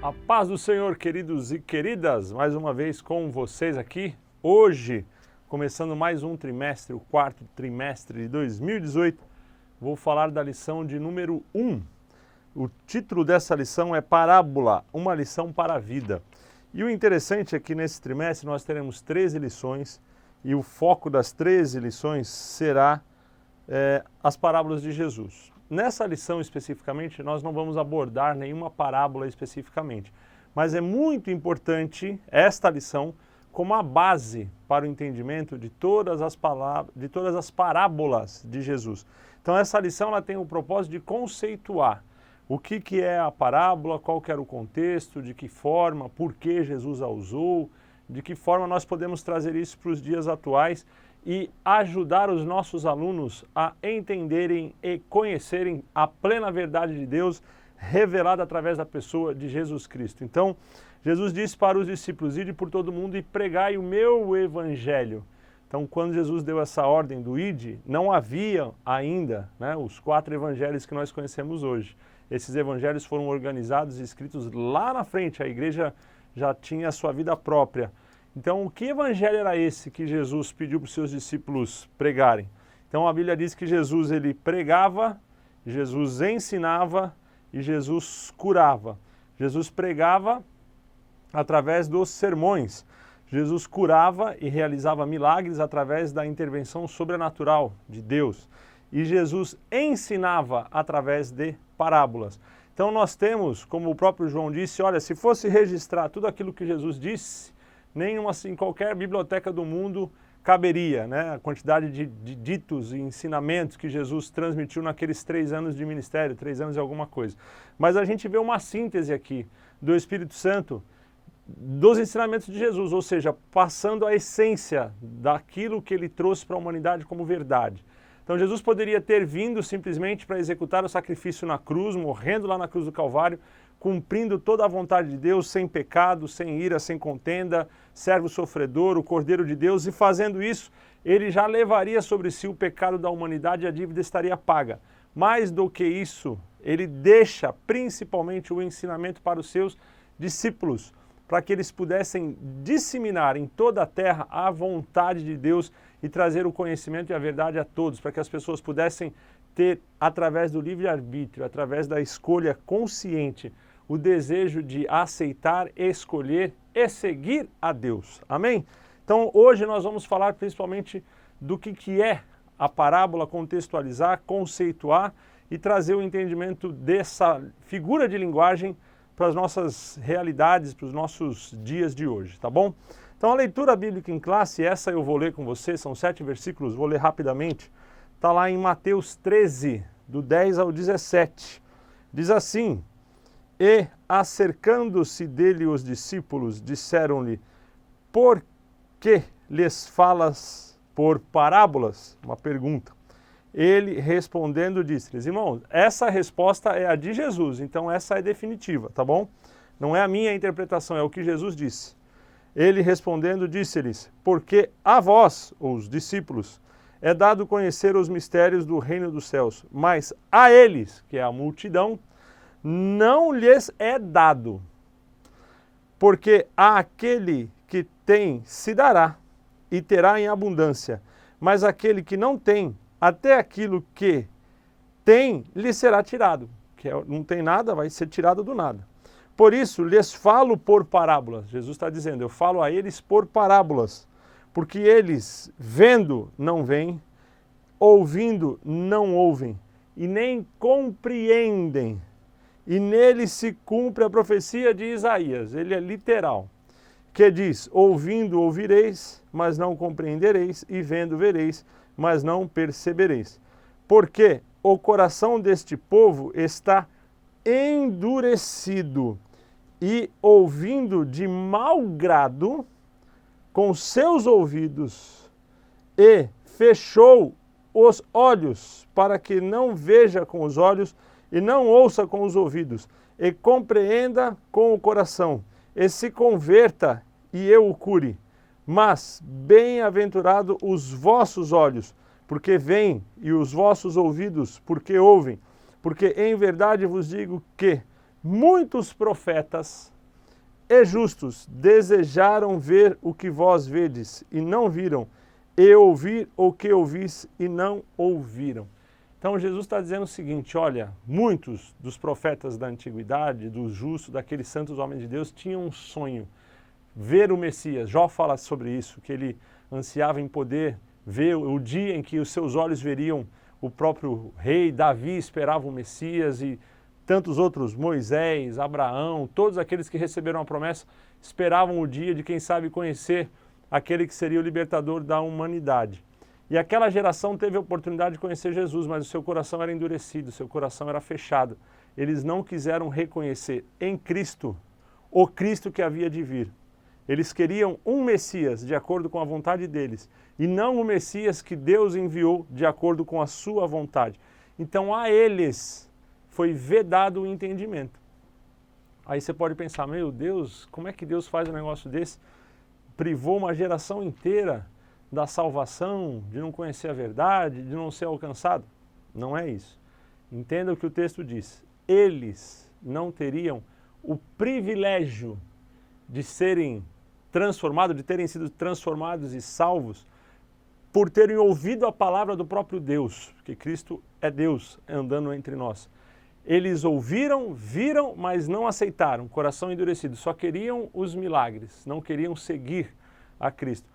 A paz do Senhor, queridos e queridas, mais uma vez com vocês aqui, hoje, começando mais um trimestre, o quarto trimestre de 2018, vou falar da lição de número 1. O título dessa lição é Parábola, uma lição para a vida. E o interessante é que nesse trimestre nós teremos 13 lições e o foco das 13 lições será as parábolas de Jesus. Nessa lição especificamente, nós não vamos abordar nenhuma parábola especificamente, mas é muito importante esta lição como a base para o entendimento de todas as parábolas de Jesus. Então essa lição ela tem o propósito de conceituar o que é a parábola, qual que era o contexto, de que forma, por que Jesus a usou, de que forma nós podemos trazer isso para os dias atuais e ajudar os nossos alunos a entenderem e conhecerem a plena verdade de Deus revelada através da pessoa de Jesus Cristo. Então, Jesus disse para os discípulos, ide por todo mundo e pregai o meu evangelho. Então, quando Jesus deu essa ordem do ide, não havia ainda os 4 evangelhos que nós conhecemos hoje. Esses evangelhos foram organizados e escritos lá na frente, a igreja já tinha a sua vida própria. Então, que evangelho era esse que Jesus pediu para os seus discípulos pregarem? Então, a Bíblia diz que Jesus ele pregava, Jesus ensinava e Jesus curava. Jesus pregava através dos sermões. Jesus curava e realizava milagres através da intervenção sobrenatural de Deus. E Jesus ensinava através de parábolas. Então, nós temos, como o próprio João disse, olha, se fosse registrar tudo aquilo que Jesus disse, nenhuma, assim, qualquer biblioteca do mundo caberia, a quantidade de ditos e ensinamentos que Jesus transmitiu naqueles 3 anos de ministério, 3 anos e alguma coisa. Mas a gente vê uma síntese aqui do Espírito Santo dos ensinamentos de Jesus, ou seja, passando a essência daquilo que ele trouxe para a humanidade como verdade. Então Jesus poderia ter vindo simplesmente para executar o sacrifício na cruz, morrendo lá na cruz do Calvário, cumprindo toda a vontade de Deus, sem pecado, sem ira, sem contenda, servo sofredor, o Cordeiro de Deus, e fazendo isso, ele já levaria sobre si o pecado da humanidade e a dívida estaria paga. Mais do que isso, ele deixa principalmente o ensinamento para os seus discípulos, para que eles pudessem disseminar em toda a terra a vontade de Deus e trazer o conhecimento e a verdade a todos, para que as pessoas pudessem ter, através do livre-arbítrio, através da escolha consciente, o desejo de aceitar, escolher e seguir a Deus. Amém? Então, hoje nós vamos falar principalmente do que é a parábola, contextualizar, conceituar e trazer o entendimento dessa figura de linguagem para as nossas realidades, para os nossos dias de hoje, tá bom? Então, a leitura bíblica em classe, essa eu vou ler com você, são 7 versículos, vou ler rapidamente. Está lá em Mateus 13, do 10 ao 17. Diz assim, e acercando-se dele os discípulos, disseram-lhe, por que lhes falas por parábolas? Uma pergunta. Ele respondendo disse-lhes, irmãos, essa resposta é a de Jesus, então essa é definitiva, tá bom? Não é a minha interpretação, é o que Jesus disse. Ele respondendo disse-lhes, porque a vós, os discípulos, é dado conhecer os mistérios do reino dos céus, mas a eles, que é a multidão, não lhes é dado, porque àquele que tem se dará e terá em abundância, mas aquele que não tem, até aquilo que tem lhe será tirado, que não tem nada, vai ser tirado do nada. Por isso lhes falo por parábolas, Jesus está dizendo, eu falo a eles por parábolas, porque eles vendo não veem, ouvindo não ouvem, e nem compreendem. E nele se cumpre a profecia de Isaías, ele é literal, que diz, ouvindo ouvireis, mas não compreendereis, e vendo vereis, mas não percebereis. Porque o coração deste povo está endurecido, e ouvindo de mau grado com seus ouvidos, e fechou os olhos, para que não veja com os olhos, e não ouça com os ouvidos, e compreenda com o coração, e se converta, e eu o cure. Mas bem-aventurado os vossos olhos, porque veem, e os vossos ouvidos, porque ouvem. Porque em verdade vos digo que muitos profetas e justos desejaram ver o que vós vedes e não viram, e ouvir o que ouvis e não ouviram. Então Jesus está dizendo o seguinte, olha, muitos dos profetas da antiguidade, dos justos, daqueles santos homens de Deus, tinham um sonho, ver o Messias. Jó fala sobre isso, que ele ansiava em poder ver o dia em que os seus olhos veriam o próprio rei. Davi esperava o Messias e tantos outros, Moisés, Abraão, todos aqueles que receberam a promessa, esperavam o dia de, quem sabe, conhecer aquele que seria o libertador da humanidade. E aquela geração teve a oportunidade de conhecer Jesus, mas o seu coração era endurecido, o seu coração era fechado. Eles não quiseram reconhecer em Cristo o Cristo que havia de vir. Eles queriam um Messias de acordo com a vontade deles e não o Messias que Deus enviou de acordo com a sua vontade. Então a eles foi vedado o entendimento. Aí você pode pensar, meu Deus, como é que Deus faz um negócio desse? Privou uma geração inteira da salvação, de não conhecer a verdade, de não ser alcançado? Não é isso. Entenda o que o texto diz. Eles não teriam o privilégio de serem transformados, de terem sido transformados e salvos por terem ouvido a palavra do próprio Deus, porque Cristo é Deus andando entre nós. Eles ouviram, viram, mas não aceitaram, coração endurecido, só queriam os milagres, não queriam seguir a Cristo.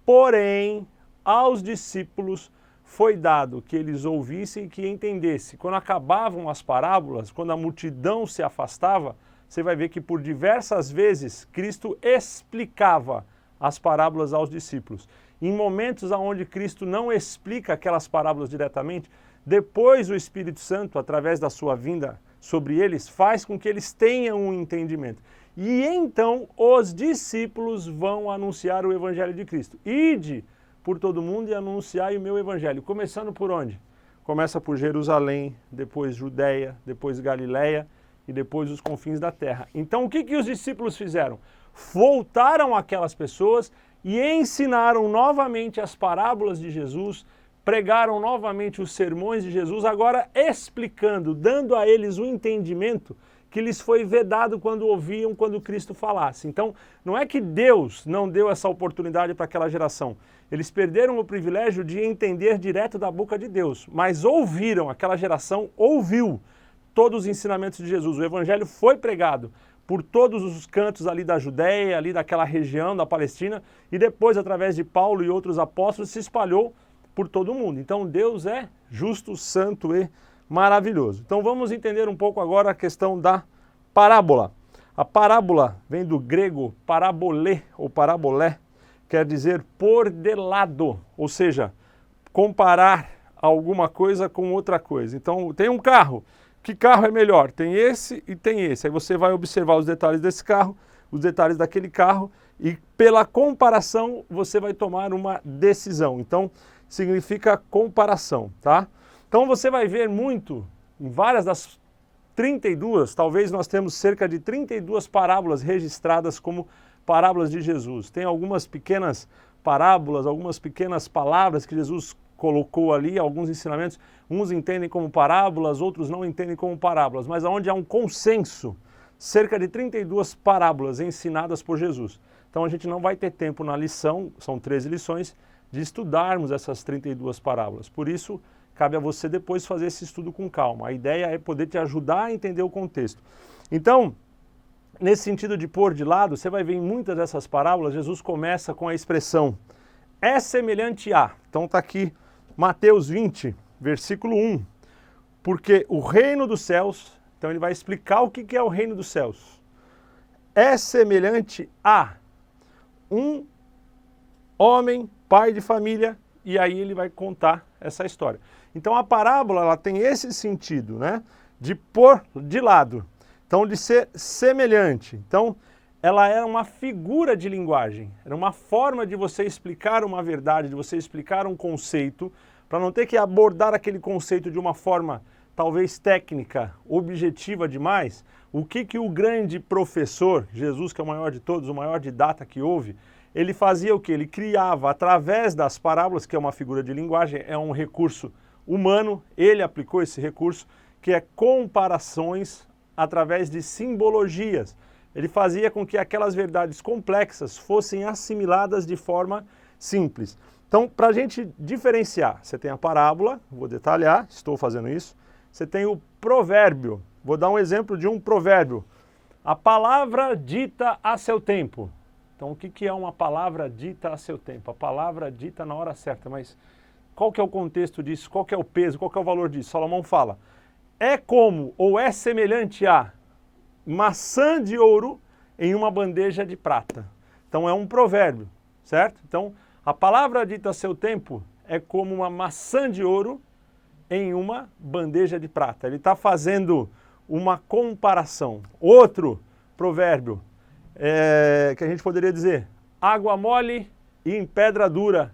Porém, aos discípulos foi dado que eles ouvissem e que entendessem. Quando acabavam as parábolas, quando a multidão se afastava, você vai ver que por diversas vezes Cristo explicava as parábolas aos discípulos. Em momentos onde Cristo não explica aquelas parábolas diretamente, depois o Espírito Santo, através da sua vinda sobre eles, faz com que eles tenham um entendimento. E então os discípulos vão anunciar o Evangelho de Cristo. Ide por todo mundo e anunciai o meu Evangelho. Começando por onde? Começa por Jerusalém, depois Judeia, depois Galileia e depois os confins da terra. Então o que os discípulos fizeram? Voltaram àquelas pessoas e ensinaram novamente as parábolas de Jesus, pregaram novamente os sermões de Jesus, agora explicando, dando a eles o entendimento que lhes foi vedado quando ouviam, quando Cristo falasse. Então, não é que Deus não deu essa oportunidade para aquela geração. Eles perderam o privilégio de entender direto da boca de Deus, mas ouviram, aquela geração ouviu todos os ensinamentos de Jesus. O Evangelho foi pregado por todos os cantos ali da Judéia, ali daquela região da Palestina, e depois, através de Paulo e outros apóstolos, se espalhou por todo o mundo. Então Deus é justo, santo e maravilhoso. Então vamos entender um pouco agora a questão da parábola. A parábola vem do grego parabolê ou parabolé, quer dizer por de lado, ou seja, comparar alguma coisa com outra coisa. Então tem um carro, que carro é melhor? Tem esse e tem esse. Aí você vai observar os detalhes desse carro, os detalhes daquele carro e pela comparação você vai tomar uma decisão. Então significa comparação, tá? Então você vai ver muito, em várias das 32, talvez nós temos cerca de 32 parábolas registradas como parábolas de Jesus. Tem algumas pequenas parábolas, algumas pequenas palavras que Jesus colocou ali, alguns ensinamentos, uns entendem como parábolas, outros não entendem como parábolas, mas onde há um consenso, cerca de 32 parábolas ensinadas por Jesus. Então a gente não vai ter tempo na lição, são 13 lições, de estudarmos essas 32 parábolas. Por isso, cabe a você depois fazer esse estudo com calma. A ideia é poder te ajudar a entender o contexto. Então, nesse sentido de pôr de lado, você vai ver em muitas dessas parábolas, Jesus começa com a expressão é semelhante a. Então está aqui Mateus 20, versículo 1. Porque o reino dos céus, então ele vai explicar o que é o reino dos céus. É semelhante a um homem, pai de família, e aí ele vai contar essa história. Então a parábola ela tem esse sentido, né? De pôr de lado, então de ser semelhante. Então ela era uma figura de linguagem, era uma forma de você explicar uma verdade, de você explicar um conceito, para não ter que abordar aquele conceito de uma forma talvez técnica, objetiva demais. O que o grande professor, Jesus que é o maior de todos, o maior didata que houve, ele fazia o quê? Ele criava, através das parábolas, que é uma figura de linguagem, é um recurso humano, ele aplicou esse recurso, que é comparações através de simbologias. Ele fazia com que aquelas verdades complexas fossem assimiladas de forma simples. Então, para a gente diferenciar, você tem a parábola, vou detalhar, estou fazendo isso. Você tem o provérbio, vou dar um exemplo de um provérbio. A palavra dita a seu tempo. Então, o que é uma palavra dita a seu tempo? A palavra dita na hora certa, mas qual que é o contexto disso? Qual que é o peso? Qual que é o valor disso? Salomão fala, é como ou é semelhante a maçã de ouro em uma bandeja de prata. Então, é um provérbio, certo? Então, a palavra dita a seu tempo é como uma maçã de ouro em uma bandeja de prata. Ele está fazendo uma comparação. Outro provérbio que a gente poderia dizer, água mole e em pedra dura,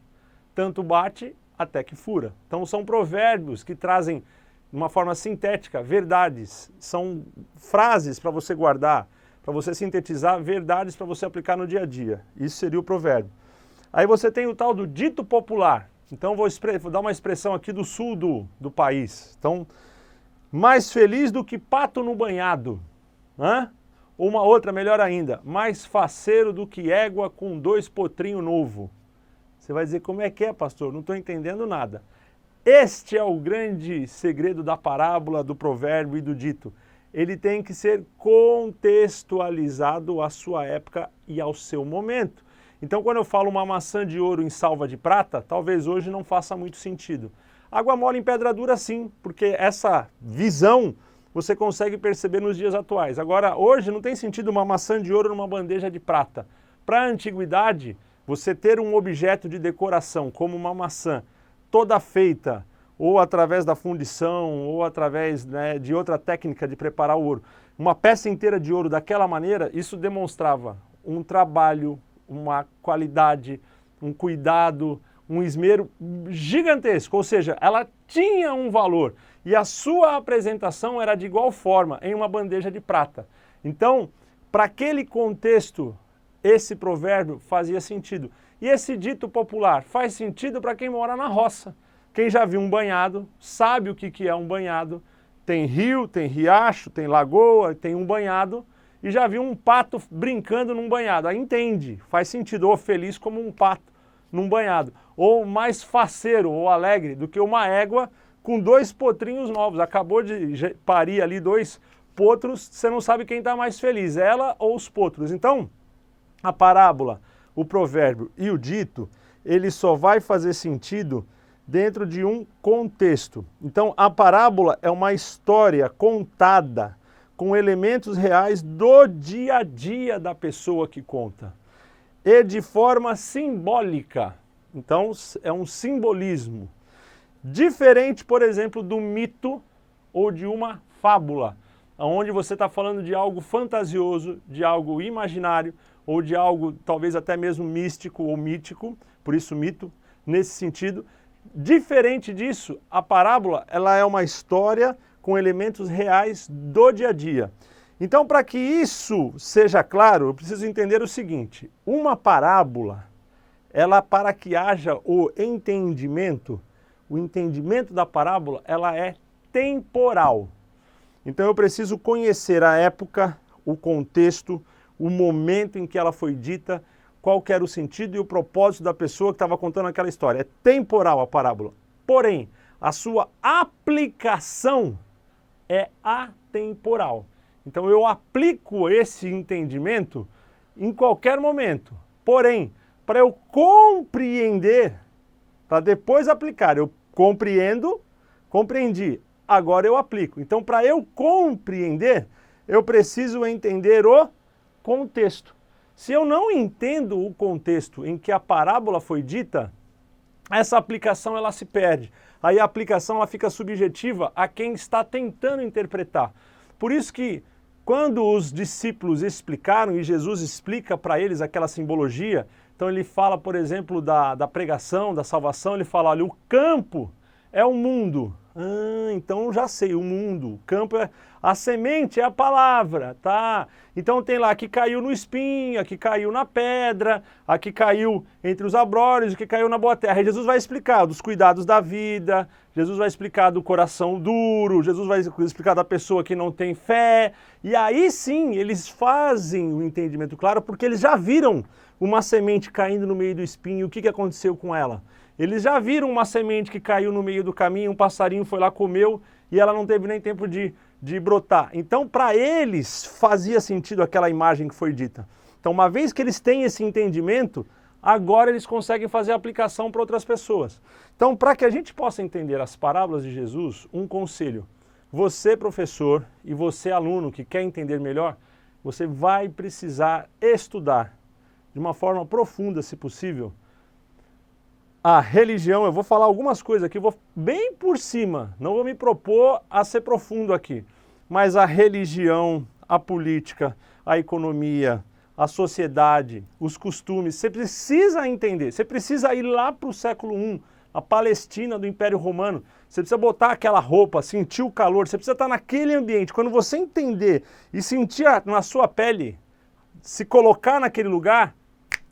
tanto bate até que fura. Então são provérbios que trazem, de uma forma sintética, verdades. São frases para você guardar, para você sintetizar verdades para você aplicar no dia a dia. Isso seria o provérbio. Aí você tem o tal do dito popular. Então vou dar uma expressão aqui do sul do país. Então, mais feliz do que pato no banhado. Hã? Ou uma outra, melhor ainda, mais faceiro do que égua com 2 potrinhos novo. Você vai dizer, como é que é, pastor? Não estou entendendo nada. Este é o grande segredo da parábola, do provérbio e do dito. Ele tem que ser contextualizado à sua época e ao seu momento. Então, quando eu falo uma maçã de ouro em salva de prata, talvez hoje não faça muito sentido. Água mole em pedra dura, sim, porque essa visão você consegue perceber nos dias atuais. Agora, hoje não tem sentido uma maçã de ouro numa bandeja de prata. Para a antiguidade, você ter um objeto de decoração como uma maçã toda feita ou através da fundição ou através de outra técnica de preparar o ouro, uma peça inteira de ouro daquela maneira, isso demonstrava um trabalho, uma qualidade, um cuidado, um esmero gigantesco, ou seja, ela tinha um valor e a sua apresentação era de igual forma em uma bandeja de prata. Então, para aquele contexto, esse provérbio fazia sentido. E esse dito popular faz sentido para quem mora na roça. Quem já viu um banhado, sabe o que é um banhado. Tem rio, tem riacho, tem lagoa, tem um banhado. E já viu um pato brincando num banhado. Aí entende, faz sentido, ou feliz como um pato num banhado. Ou mais faceiro ou alegre do que uma égua com 2 potrinhos novos. Acabou de parir ali 2 potros, você não sabe quem está mais feliz, ela ou os potros. Então, a parábola, o provérbio e o dito, ele só vai fazer sentido dentro de um contexto. Então, a parábola é uma história contada com elementos reais do dia a dia da pessoa que conta. E de forma simbólica. Então, é um simbolismo. Diferente, por exemplo, do mito ou de uma fábula, onde você está falando de algo fantasioso, de algo imaginário, ou de algo talvez até mesmo místico ou mítico, por isso mito, nesse sentido. Diferente disso, a parábola ela é uma história com elementos reais do dia a dia. Então, para que isso seja claro, eu preciso entender o seguinte, uma parábola, ela para que haja o entendimento da parábola, ela é temporal. Então eu preciso conhecer a época, o contexto, o momento em que ela foi dita, qual que era o sentido e o propósito da pessoa que estava contando aquela história. É temporal a parábola. Porém, a sua aplicação é atemporal. Então eu aplico esse entendimento em qualquer momento. Porém, para eu compreender, para depois aplicar, eu compreendi, agora eu aplico. Então, para eu compreender, eu preciso entender o contexto. Se eu não entendo o contexto em que a parábola foi dita, essa aplicação ela se perde. Aí a aplicação ela fica subjetiva a quem está tentando interpretar. Por isso que quando os discípulos explicaram e Jesus explica para eles aquela simbologia, então ele fala, por exemplo, da pregação, da salvação, ele fala, olha, o campo é o mundo, Então já sei, o mundo, o campo é... A semente é a palavra, tá? Então tem lá, aqui caiu no espinho, aqui caiu na pedra, aqui caiu entre os abrolhos, aqui caiu na boa terra. E Jesus vai explicar dos cuidados da vida, Jesus vai explicar do coração duro, Jesus vai explicar da pessoa que não tem fé. E aí sim, eles fazem o entendimento claro, porque eles já viram uma semente caindo no meio do espinho, o que aconteceu com ela? Eles já viram uma semente que caiu no meio do caminho, um passarinho foi lá, comeu, e ela não teve nem tempo de brotar. Então, para eles, fazia sentido aquela imagem que foi dita. Então, uma vez que eles têm esse entendimento, agora eles conseguem fazer a aplicação para outras pessoas. Então, para que a gente possa entender as parábolas de Jesus, um conselho. Você, professor, e você, aluno, que quer entender melhor, você vai precisar estudar de uma forma profunda, se possível, a religião. Eu vou falar algumas coisas aqui, vou bem por cima, não vou me propor a ser profundo aqui, mas a religião, a política, a economia, a sociedade, os costumes, você precisa entender, você precisa ir lá para o século I, a Palestina do Império Romano, você precisa botar aquela roupa, sentir o calor, você precisa estar naquele ambiente. Quando você entender e sentir na sua pele, se colocar naquele lugar,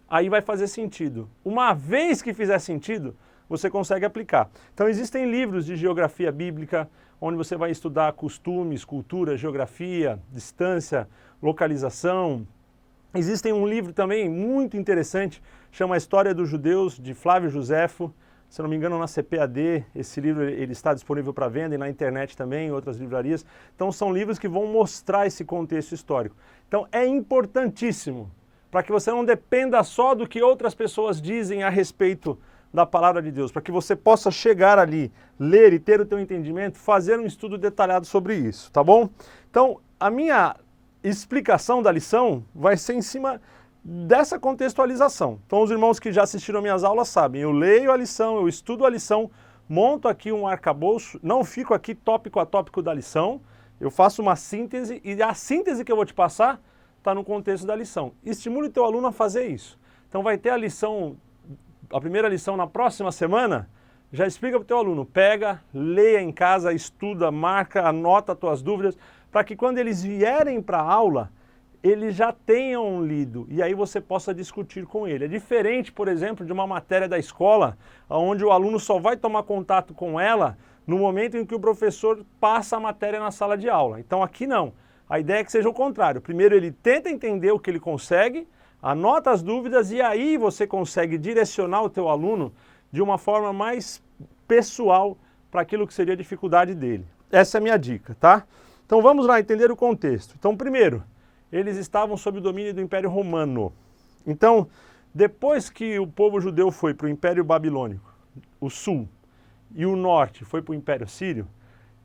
aí vai fazer sentido. Uma vez que fizer sentido, você consegue aplicar. Então existem livros de geografia bíblica, onde você vai estudar costumes, cultura, geografia, distância, localização. Existe um livro também muito interessante, chama A História dos Judeus, de Flávio Josefo, se não me engano na CPAD, esse livro ele está disponível para venda e na internet também, em outras livrarias. Então são livros que vão mostrar esse contexto histórico. Então é importantíssimo, para que você não dependa só do que outras pessoas dizem a respeito da palavra de Deus, para que você possa chegar ali, ler e ter o teu entendimento, fazer um estudo detalhado sobre isso, tá bom? Então, a minha explicação da lição vai ser em cima dessa contextualização. Então, os irmãos que já assistiram minhas aulas sabem, eu leio a lição, eu estudo a lição, monto aqui um arcabouço, não fico aqui tópico a tópico da lição, eu faço uma síntese e a síntese que eu vou te passar está no contexto da lição. Estimule o teu aluno a fazer isso. Então vai ter a lição, a primeira lição na próxima semana, já explica para o teu aluno, pega, leia em casa, estuda, marca, anota as tuas dúvidas, para que quando eles vierem para a aula, eles já tenham lido e aí você possa discutir com ele. É diferente, por exemplo, de uma matéria da escola, onde o aluno só vai tomar contato com ela no momento em que o professor passa a matéria na sala de aula. Então aqui não. A ideia é que seja o contrário. Primeiro ele tenta entender o que ele consegue, anota as dúvidas e aí você consegue direcionar o teu aluno de uma forma mais pessoal para aquilo que seria a dificuldade dele. Essa é a minha dica, tá? Então vamos lá entender o contexto. Então primeiro, eles estavam sob o domínio do Império Romano. Então, depois que o povo judeu foi para o Império Babilônico, o sul, e o norte foi para o Império Sírio,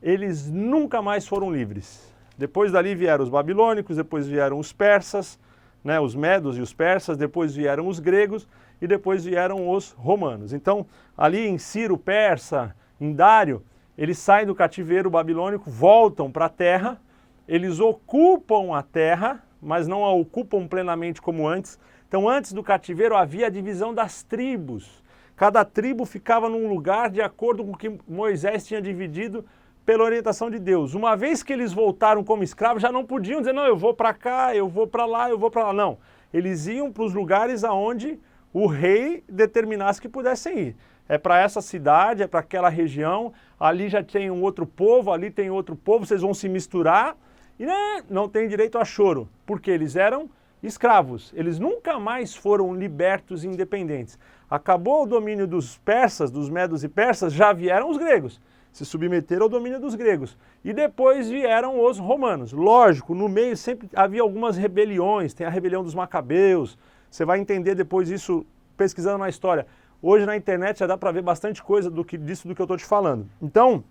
eles nunca mais foram livres. Depois dali vieram os babilônicos, depois vieram os persas, né, os medos e os persas, depois vieram os gregos e depois vieram os romanos. Então, ali em Ciro, Persa, em Dário, eles saem do cativeiro babilônico, voltam para a terra, eles ocupam a terra, mas não a ocupam plenamente como antes. Então, antes do cativeiro havia a divisão das tribos. Cada tribo ficava num lugar de acordo com o que Moisés tinha dividido pela orientação de Deus. Uma vez que eles voltaram como escravos, já não podiam dizer, não, eu vou para cá, eu vou para lá, eu vou para lá. Não, eles iam para os lugares aonde o rei determinasse que pudessem ir. É para essa cidade, é para aquela região, ali já tem um outro povo, ali tem outro povo, vocês vão se misturar e não tem direito a choro, porque eles eram escravos. Eles nunca mais foram libertos e independentes. Acabou o domínio dos persas, dos medos e persas, já vieram os gregos. Se submeteram ao domínio dos gregos. E depois vieram os romanos. Lógico, no meio sempre havia algumas rebeliões, tem a rebelião dos macabeus, você vai entender depois isso pesquisando na história. Hoje na internet já dá para ver bastante coisa disso do que eu estou te falando. Então,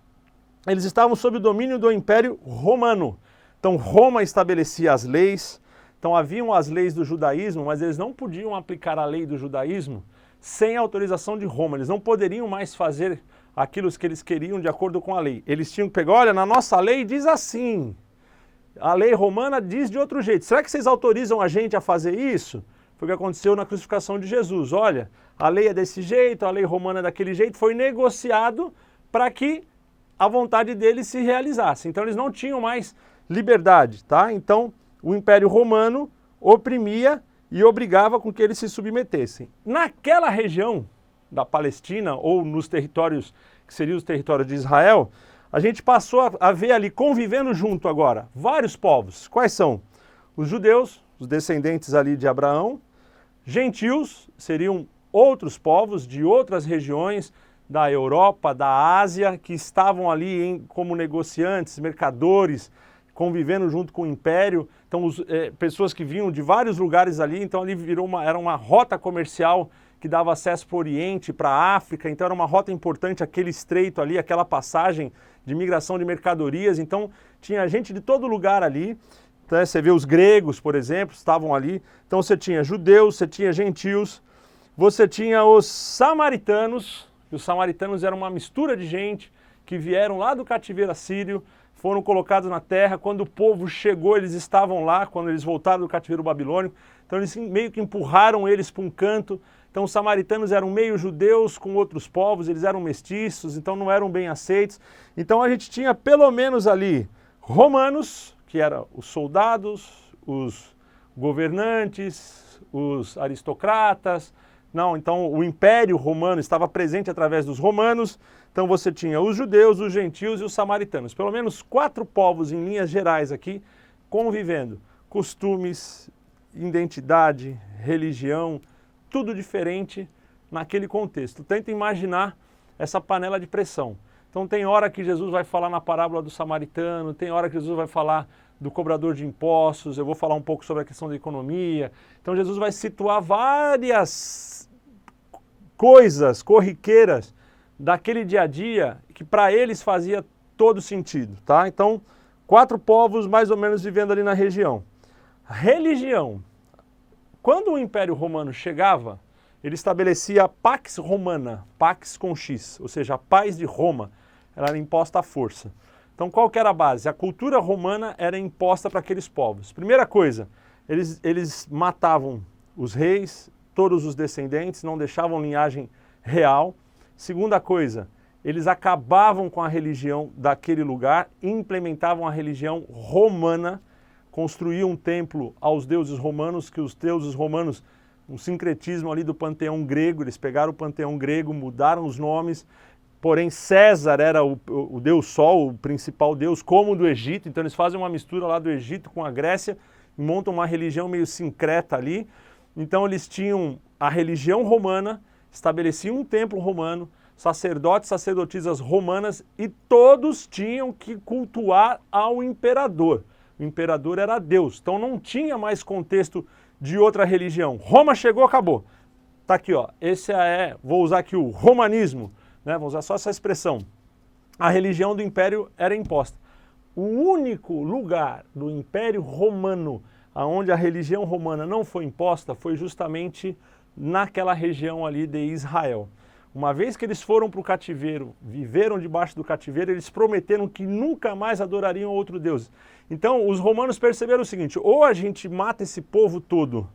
eles estavam sob o domínio do Império Romano. Então, Roma estabelecia as leis, então haviam as leis do judaísmo, mas eles não podiam aplicar a lei do judaísmo sem a autorização de Roma. Eles não poderiam mais fazer aquilo que eles queriam de acordo com a lei. Eles tinham que pegar, olha, na nossa lei diz assim, a lei romana diz de outro jeito. Será que vocês autorizam a gente a fazer isso? Foi o que aconteceu na crucificação de Jesus. Olha, a lei é desse jeito, a lei romana é daquele jeito. Foi negociado para que a vontade deles se realizasse. Então eles não tinham mais liberdade, tá? Então o Império Romano oprimia e obrigava com que eles se submetessem. Naquela região da Palestina ou nos territórios que seriam os territórios de Israel, a gente passou a ver ali, convivendo junto agora, vários povos. Quais são? Os judeus, os descendentes ali de Abraão, gentios, seriam outros povos de outras regiões da Europa, da Ásia, que estavam ali como negociantes, mercadores, convivendo junto com o Império. Então, pessoas que vinham de vários lugares ali, então ali era uma rota comercial que dava acesso para o Oriente, para a África, então era uma rota importante, aquele estreito ali, aquela passagem de migração de mercadorias, então tinha gente de todo lugar ali, né? Você vê os gregos, por exemplo, estavam ali, então você tinha judeus, você tinha gentios, você tinha os samaritanos, e os samaritanos eram uma mistura de gente que vieram lá do cativeiro assírio, foram colocados na terra, quando o povo chegou, eles estavam lá, quando eles voltaram do cativeiro babilônico, então eles meio que empurraram eles para um canto. Então os samaritanos eram meio judeus com outros povos, eles eram mestiços, então não eram bem aceitos. Então a gente tinha pelo menos ali romanos, que eram os soldados, os governantes, os aristocratas. Não, então o Império Romano estava presente através dos romanos. Então você tinha os judeus, os gentios e os samaritanos. Pelo menos 4 povos em linhas gerais aqui convivendo. Costumes, identidade, religião, tudo diferente naquele contexto. Tenta imaginar essa panela de pressão. Então tem hora que Jesus vai falar na parábola do samaritano, tem hora que Jesus vai falar do cobrador de impostos, eu vou falar um pouco sobre a questão da economia. Então Jesus vai situar várias coisas corriqueiras daquele dia a dia que para eles fazia todo sentido, tá? Então, 4 povos mais ou menos vivendo ali na região. Religião. Quando o Império Romano chegava, ele estabelecia a Pax Romana, Pax com X, ou seja, a paz de Roma, ela era imposta à força. Então qual que era a base? A cultura romana era imposta para aqueles povos. Primeira coisa, eles matavam os reis, todos os descendentes, não deixavam linhagem real. Segunda coisa, eles acabavam com a religião daquele lugar, implementavam a religião romana, construíam um templo aos deuses romanos, que os deuses romanos, um sincretismo ali do panteão grego, eles pegaram o panteão grego, mudaram os nomes, porém César era o deus Sol, o principal deus, como o do Egito, então eles fazem uma mistura lá do Egito com a Grécia, e montam uma religião meio sincreta ali. Então eles tinham a religião romana, estabeleciam um templo romano, sacerdotes, sacerdotisas romanas, e todos tinham que cultuar ao imperador. O imperador era Deus, então não tinha mais contexto de outra religião. Roma chegou, acabou. Tá aqui, ó. Esse vou usar aqui o romanismo, né? Vou usar só essa expressão. A religião do império era imposta. O único lugar do Império Romano onde a religião romana não foi imposta foi justamente naquela região ali de Israel. Uma vez que eles foram para o cativeiro, viveram debaixo do cativeiro, eles prometeram que nunca mais adorariam outro Deus. Então os romanos perceberam o seguinte: ou a gente mata esse povo todo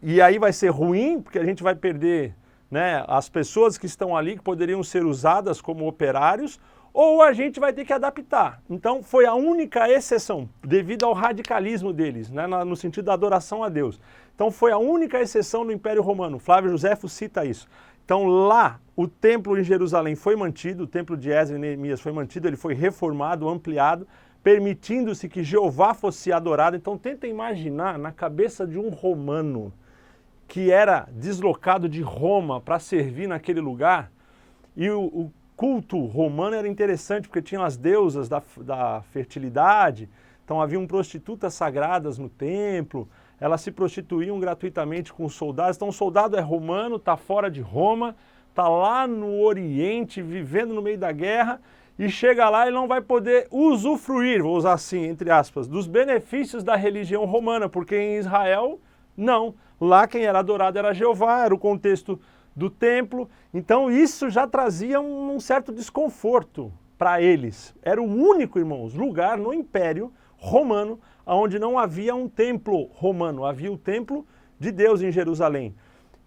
e aí vai ser ruim, porque a gente vai perder, né, as pessoas que estão ali, que poderiam ser usadas como operários, ou a gente vai ter que adaptar. Então foi a única exceção, devido ao radicalismo deles, né, no sentido da adoração a Deus. Então foi a única exceção no Império Romano. Flávio Josefo cita isso. Então lá o templo em Jerusalém foi mantido, o templo de Esdras e Neemias foi mantido, ele foi reformado, ampliado, permitindo-se que Jeová fosse adorado. Então tenta imaginar na cabeça de um romano que era deslocado de Roma para servir naquele lugar, e o culto romano era interessante porque tinha as deusas da fertilidade, então haviam prostitutas sagradas no templo, elas se prostituíam gratuitamente com os soldados. Então o soldado é romano, está fora de Roma, está lá no Oriente, vivendo no meio da guerra, e chega lá e não vai poder usufruir, vou usar assim, entre aspas, dos benefícios da religião romana, porque em Israel, não. Lá quem era adorado era Jeová, era o contexto do templo. Então isso já trazia um certo desconforto para eles. Era o único, irmãos, lugar no Império Romano onde não havia um templo romano, havia o templo de Deus em Jerusalém.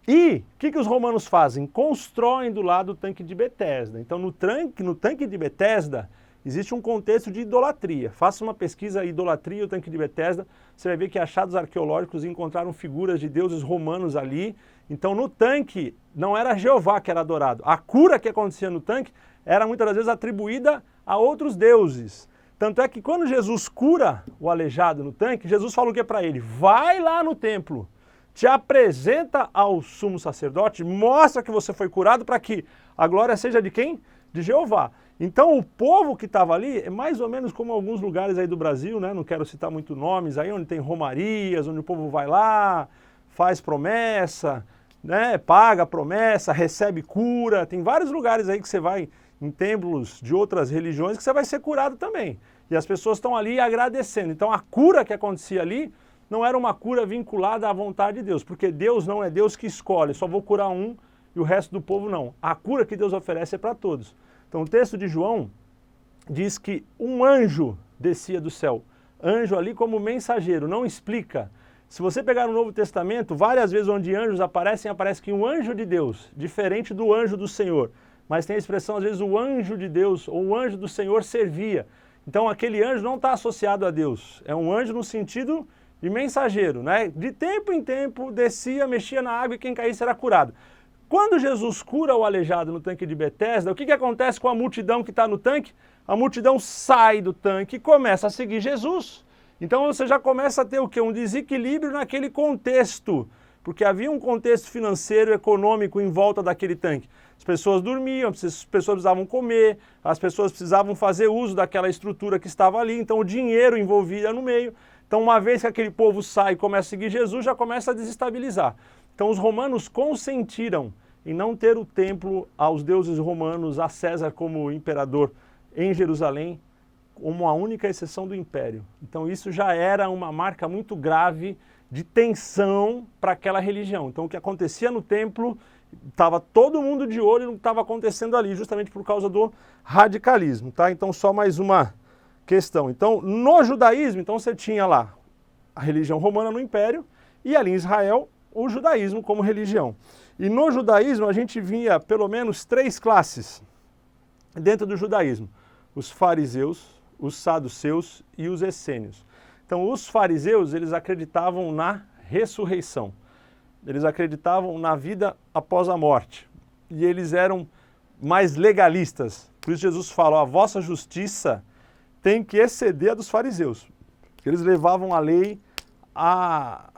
E o que os romanos fazem? Constroem do lado do tanque de Betesda. Então no tanque de Betesda existe um contexto de idolatria. Faça uma pesquisa idolatria o tanque de Betesda, você vai ver que achados arqueológicos encontraram figuras de deuses romanos ali. Então no tanque não era Jeová que era adorado. A cura que acontecia no tanque era muitas das vezes atribuída a outros deuses. Tanto é que quando Jesus cura o aleijado no tanque, Jesus fala o que para ele? Vai lá no templo, te apresenta ao sumo sacerdote, mostra que você foi curado para que a glória seja de quem? De Jeová. Então o povo que estava ali é mais ou menos como alguns lugares aí do Brasil, né? Não quero citar muito nomes aí, onde tem romarias, onde o povo vai lá, faz promessa, né? Paga a promessa, recebe cura. Tem vários lugares aí que você vai em templos de outras religiões que você vai ser curado também. E as pessoas estão ali agradecendo. Então a cura que acontecia ali não era uma cura vinculada à vontade de Deus, porque Deus não é Deus que escolhe, só vou curar um e o resto do povo não. A cura que Deus oferece é para todos. Então o texto de João diz que um anjo descia do céu. Anjo ali como mensageiro, não explica. Se você pegar no Novo Testamento, várias vezes onde anjos aparecem, aparece que um anjo de Deus, diferente do anjo do Senhor. Mas tem a expressão, às vezes, o anjo de Deus ou o anjo do Senhor servia. Então aquele anjo não está associado a Deus. É um anjo no sentido de mensageiro, né? De tempo em tempo descia, mexia na água e quem caísse era curado. Quando Jesus cura o aleijado no tanque de Betesda, o que acontece com a multidão que está no tanque? A multidão sai do tanque e começa a seguir Jesus. Então você já começa a ter o quê? Um desequilíbrio naquele contexto, porque havia um contexto financeiro, econômico em volta daquele tanque. As pessoas dormiam, as pessoas precisavam comer, as pessoas precisavam fazer uso daquela estrutura que estava ali, então o dinheiro envolvia no meio. Então uma vez que aquele povo sai e começa a seguir Jesus, já começa a desestabilizar. Então os romanos consentiram em não ter o templo aos deuses romanos, a César como imperador em Jerusalém, como a única exceção do império. Então isso já era uma marca muito grave de tensão para aquela religião. Então o que acontecia no templo, estava todo mundo de olho no que estava acontecendo ali, justamente por causa do radicalismo, tá? Então só mais uma questão. Então no judaísmo, então você tinha lá a religião romana no império e ali em Israel o judaísmo como religião. E no judaísmo a gente via pelo menos 3 classes dentro do judaísmo: os fariseus, os saduceus e os essênios. Então os fariseus, eles acreditavam na ressurreição. Eles acreditavam na vida após a morte. E eles eram mais legalistas. Por isso Jesus fala, a vossa justiça tem que exceder a dos fariseus. Eles levavam a lei a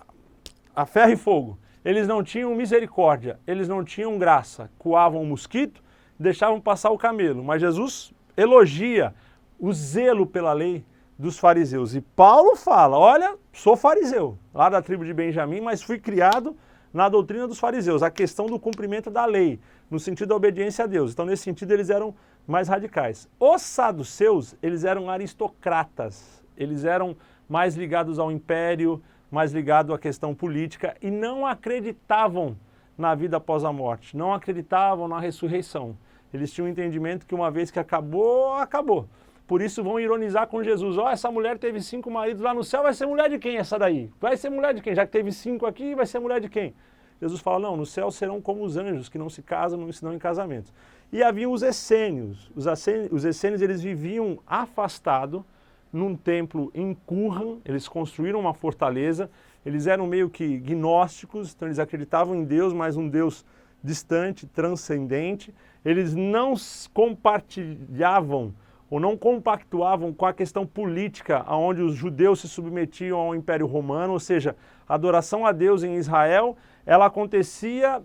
ferro e fogo. Eles não tinham misericórdia, eles não tinham graça. Coavam o mosquito, deixavam passar o camelo. Mas Jesus elogia o zelo pela lei dos fariseus. E Paulo fala, olha, sou fariseu, lá da tribo de Benjamim, mas fui criado na doutrina dos fariseus, a questão do cumprimento da lei, no sentido da obediência a Deus. Então, nesse sentido, eles eram mais radicais. Os saduceus, eles eram aristocratas, eles eram mais ligados ao império, mais ligados à questão política e não acreditavam na vida após a morte, não acreditavam na ressurreição. Eles tinham um entendimento que uma vez que acabou, acabou. Por isso vão ironizar com Jesus. Ó, essa mulher teve 5 maridos lá no céu, vai ser mulher de quem essa daí? Vai ser mulher de quem? Já que teve 5 aqui, vai ser mulher de quem? Jesus fala, não, no céu serão como os anjos, que não se casam, não se dão em casamento. E haviam os essênios. Os essênios, eles viviam afastados num templo em Qumran, eles construíram uma fortaleza, eles eram meio que gnósticos, então eles acreditavam em Deus, mas um Deus distante, transcendente. Eles não compartilhavam ou não compactuavam com a questão política, onde os judeus se submetiam ao Império Romano, ou seja, a adoração a Deus em Israel, ela acontecia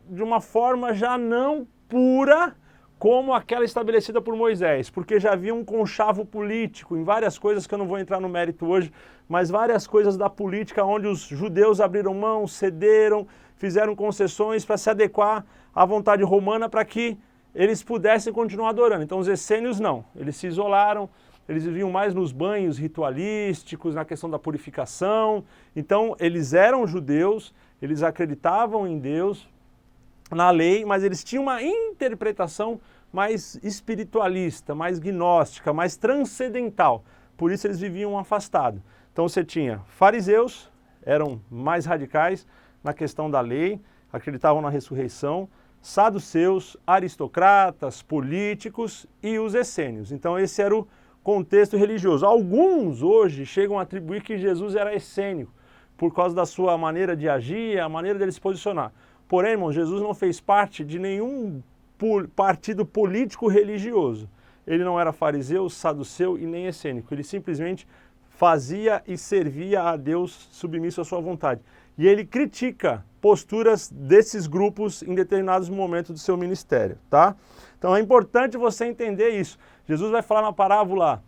de uma forma já não pura como aquela estabelecida por Moisés, porque já havia um conchavo político em várias coisas que eu não vou entrar no mérito hoje, mas várias coisas da política onde os judeus abriram mão, cederam, fizeram concessões para se adequar à vontade romana para que eles pudessem continuar adorando. Então os essênios não, eles se isolaram, eles viviam mais nos banhos ritualísticos, na questão da purificação. Então eles eram judeus, eles acreditavam em Deus, na lei, mas eles tinham uma interpretação mais espiritualista, mais gnóstica, mais transcendental. Por isso eles viviam afastados. Então você tinha fariseus, eram mais radicais na questão da lei, acreditavam na ressurreição, saduceus, aristocratas, políticos e os essênios. Então esse era o contexto religioso. Alguns hoje chegam a atribuir que Jesus era essênio, por causa da sua maneira de agir, a maneira dele se posicionar. Porém, irmãos, Jesus não fez parte de nenhum partido político religioso. Ele não era fariseu, saduceu e nem essênico. Ele simplesmente fazia e servia a Deus submisso à sua vontade. E ele critica posturas desses grupos em determinados momentos do seu ministério, tá? Então é importante você entender isso. Jesus vai falar na parábola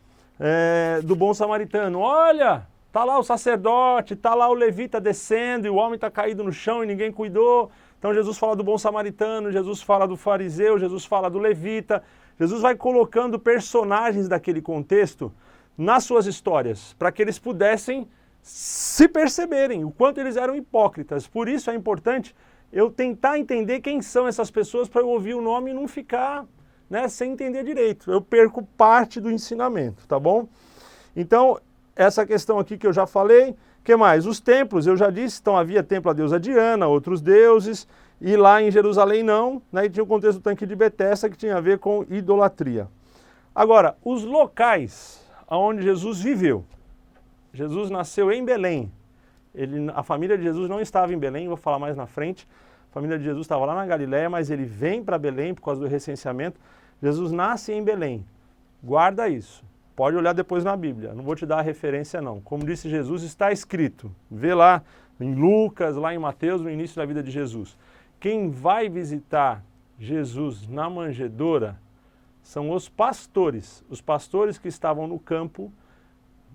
do bom samaritano. Olha, tá lá o sacerdote, tá lá o levita descendo e o homem está caído no chão e ninguém cuidou. Então Jesus fala do bom samaritano, Jesus fala do fariseu, Jesus fala do levita. Jesus vai colocando personagens daquele contexto nas suas histórias, para que eles pudessem se perceberem o quanto eles eram hipócritas. Por isso é importante eu tentar entender quem são essas pessoas para eu ouvir o nome e não ficar, né, sem entender direito. Eu perco parte do ensinamento, tá bom? Então, essa questão aqui que eu já falei. O que mais? Os templos, eu já disse, então havia templo à deusa Diana, outros deuses, e lá em Jerusalém não, né, e tinha o contexto do tanque de Betesda que tinha a ver com idolatria. Agora, os locais onde Jesus viveu. Jesus nasceu em Belém. A família de Jesus não estava em Belém, vou falar mais na frente. A família de Jesus estava lá na Galiléia, mas ele vem para Belém por causa do recenseamento. Jesus nasce em Belém. Guarda isso. Pode olhar depois na Bíblia. Não vou te dar a referência não. Como disse Jesus, está escrito. Vê lá em Lucas, lá em Mateus, no início da vida de Jesus. Quem vai visitar Jesus na manjedoura são os pastores que estavam no campo.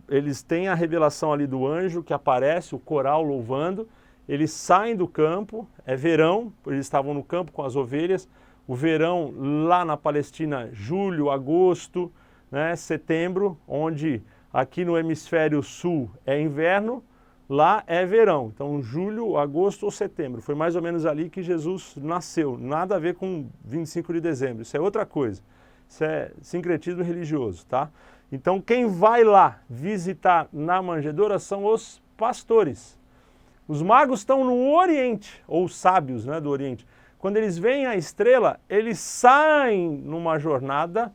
Eles têm a revelação ali do anjo que aparece, o coral louvando, eles saem do campo, é verão, eles estavam no campo com as ovelhas, o verão lá na Palestina, julho, agosto, né, setembro, onde aqui no hemisfério sul é inverno, lá é verão, então julho, agosto ou setembro, foi mais ou menos ali que Jesus nasceu, nada a ver com 25 de dezembro, isso é outra coisa. Isso é sincretismo religioso, tá? Então, quem vai lá visitar na manjedoura são os pastores. Os magos estão no Oriente, ou os sábios, né, do Oriente. Quando eles veem a estrela, eles saem numa jornada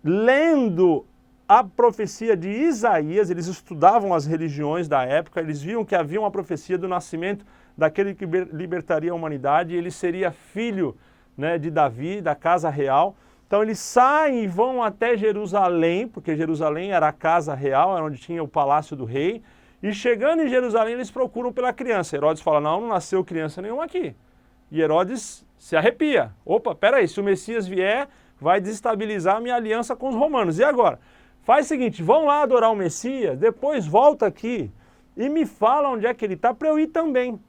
lendo a profecia de Isaías. Eles estudavam as religiões da época, eles viam que havia uma profecia do nascimento daquele que libertaria a humanidade, e ele seria filho, né, de Davi, da casa real. Então eles saem e vão até Jerusalém, porque Jerusalém era a casa real, era onde tinha o palácio do rei, e chegando em Jerusalém eles procuram pela criança. Herodes fala, não nasceu criança nenhuma aqui. E Herodes se arrepia. Opa, peraí, se o Messias vier, vai desestabilizar a minha aliança com os romanos. E agora? Faz o seguinte, vão lá adorar o Messias, depois volta aqui e me fala onde é que ele está para eu ir também.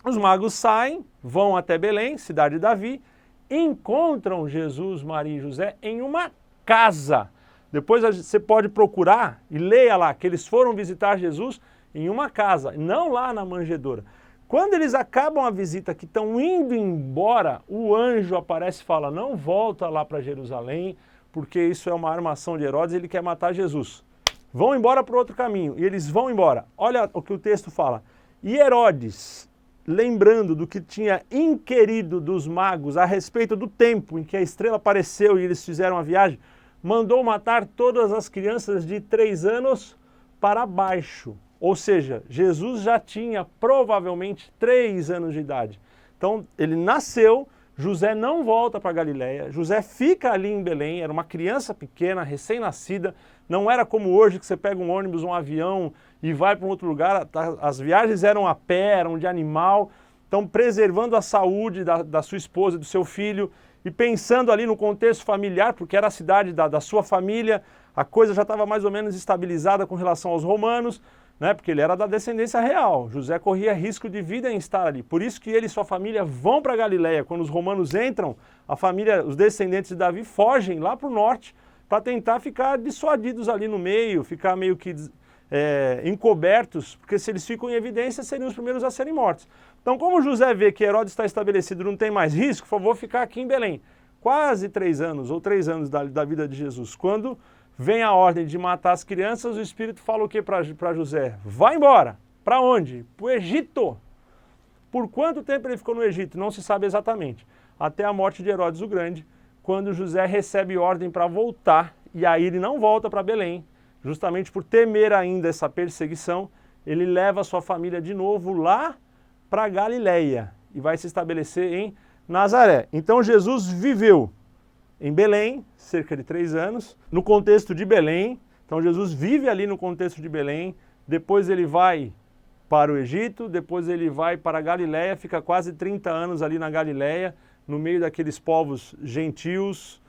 Os magos saem, vão até Belém, cidade de Davi, encontram Jesus, Maria e José em uma casa. Depois você pode procurar e leia lá que eles foram visitar Jesus em uma casa, não lá na manjedoura. Quando eles acabam a visita, que estão indo embora, o anjo aparece e fala, não volta lá para Jerusalém, porque isso é uma armação de Herodes, ele quer matar Jesus. Vão embora para outro caminho, e eles vão embora. Olha o que o texto fala. E Herodes, lembrando do que tinha inquirido dos magos a respeito do tempo em que a estrela apareceu e eles fizeram a viagem, mandou matar todas as crianças de 3 anos para baixo. Ou seja, Jesus já tinha provavelmente 3 anos de idade. Então ele nasceu, José não volta para Galiléia, José fica ali em Belém, era uma criança pequena, recém-nascida, não era como hoje que você pega um ônibus, um avião e vai para um outro lugar, as viagens eram a pé, eram de animal, então preservando a saúde da sua esposa e do seu filho e pensando ali no contexto familiar, porque era a cidade da sua família, a coisa já estava mais ou menos estabilizada com relação aos romanos, né, porque ele era da descendência real, José corria risco de vida em estar ali, por isso que ele e sua família vão para Galiléia. Quando os romanos entram, a família, os descendentes de Davi fogem lá para o norte para tentar ficar dissuadidos ali no meio, ficar meio que encobertos, porque se eles ficam em evidência, seriam os primeiros a serem mortos. Então, como José vê que Herodes está estabelecido, não tem mais risco, vou ficar aqui em Belém. Quase 3 anos, ou 3 anos da vida de Jesus. Quando vem a ordem de matar as crianças, o Espírito fala o que para José? Vai embora. Para onde? Para o Egito. Por quanto tempo ele ficou no Egito? Não se sabe exatamente. Até a morte de Herodes o Grande, quando José recebe ordem para voltar, e aí ele não volta para Belém, justamente por temer ainda essa perseguição, ele leva a sua família de novo lá para Galileia e vai se estabelecer em Nazaré. Então Jesus viveu em Belém, cerca de 3 anos, no contexto de Belém. Então Jesus vive ali no contexto de Belém, depois ele vai para o Egito, depois ele vai para a Galileia, fica quase 30 anos ali na Galileia, no meio daqueles povos gentios.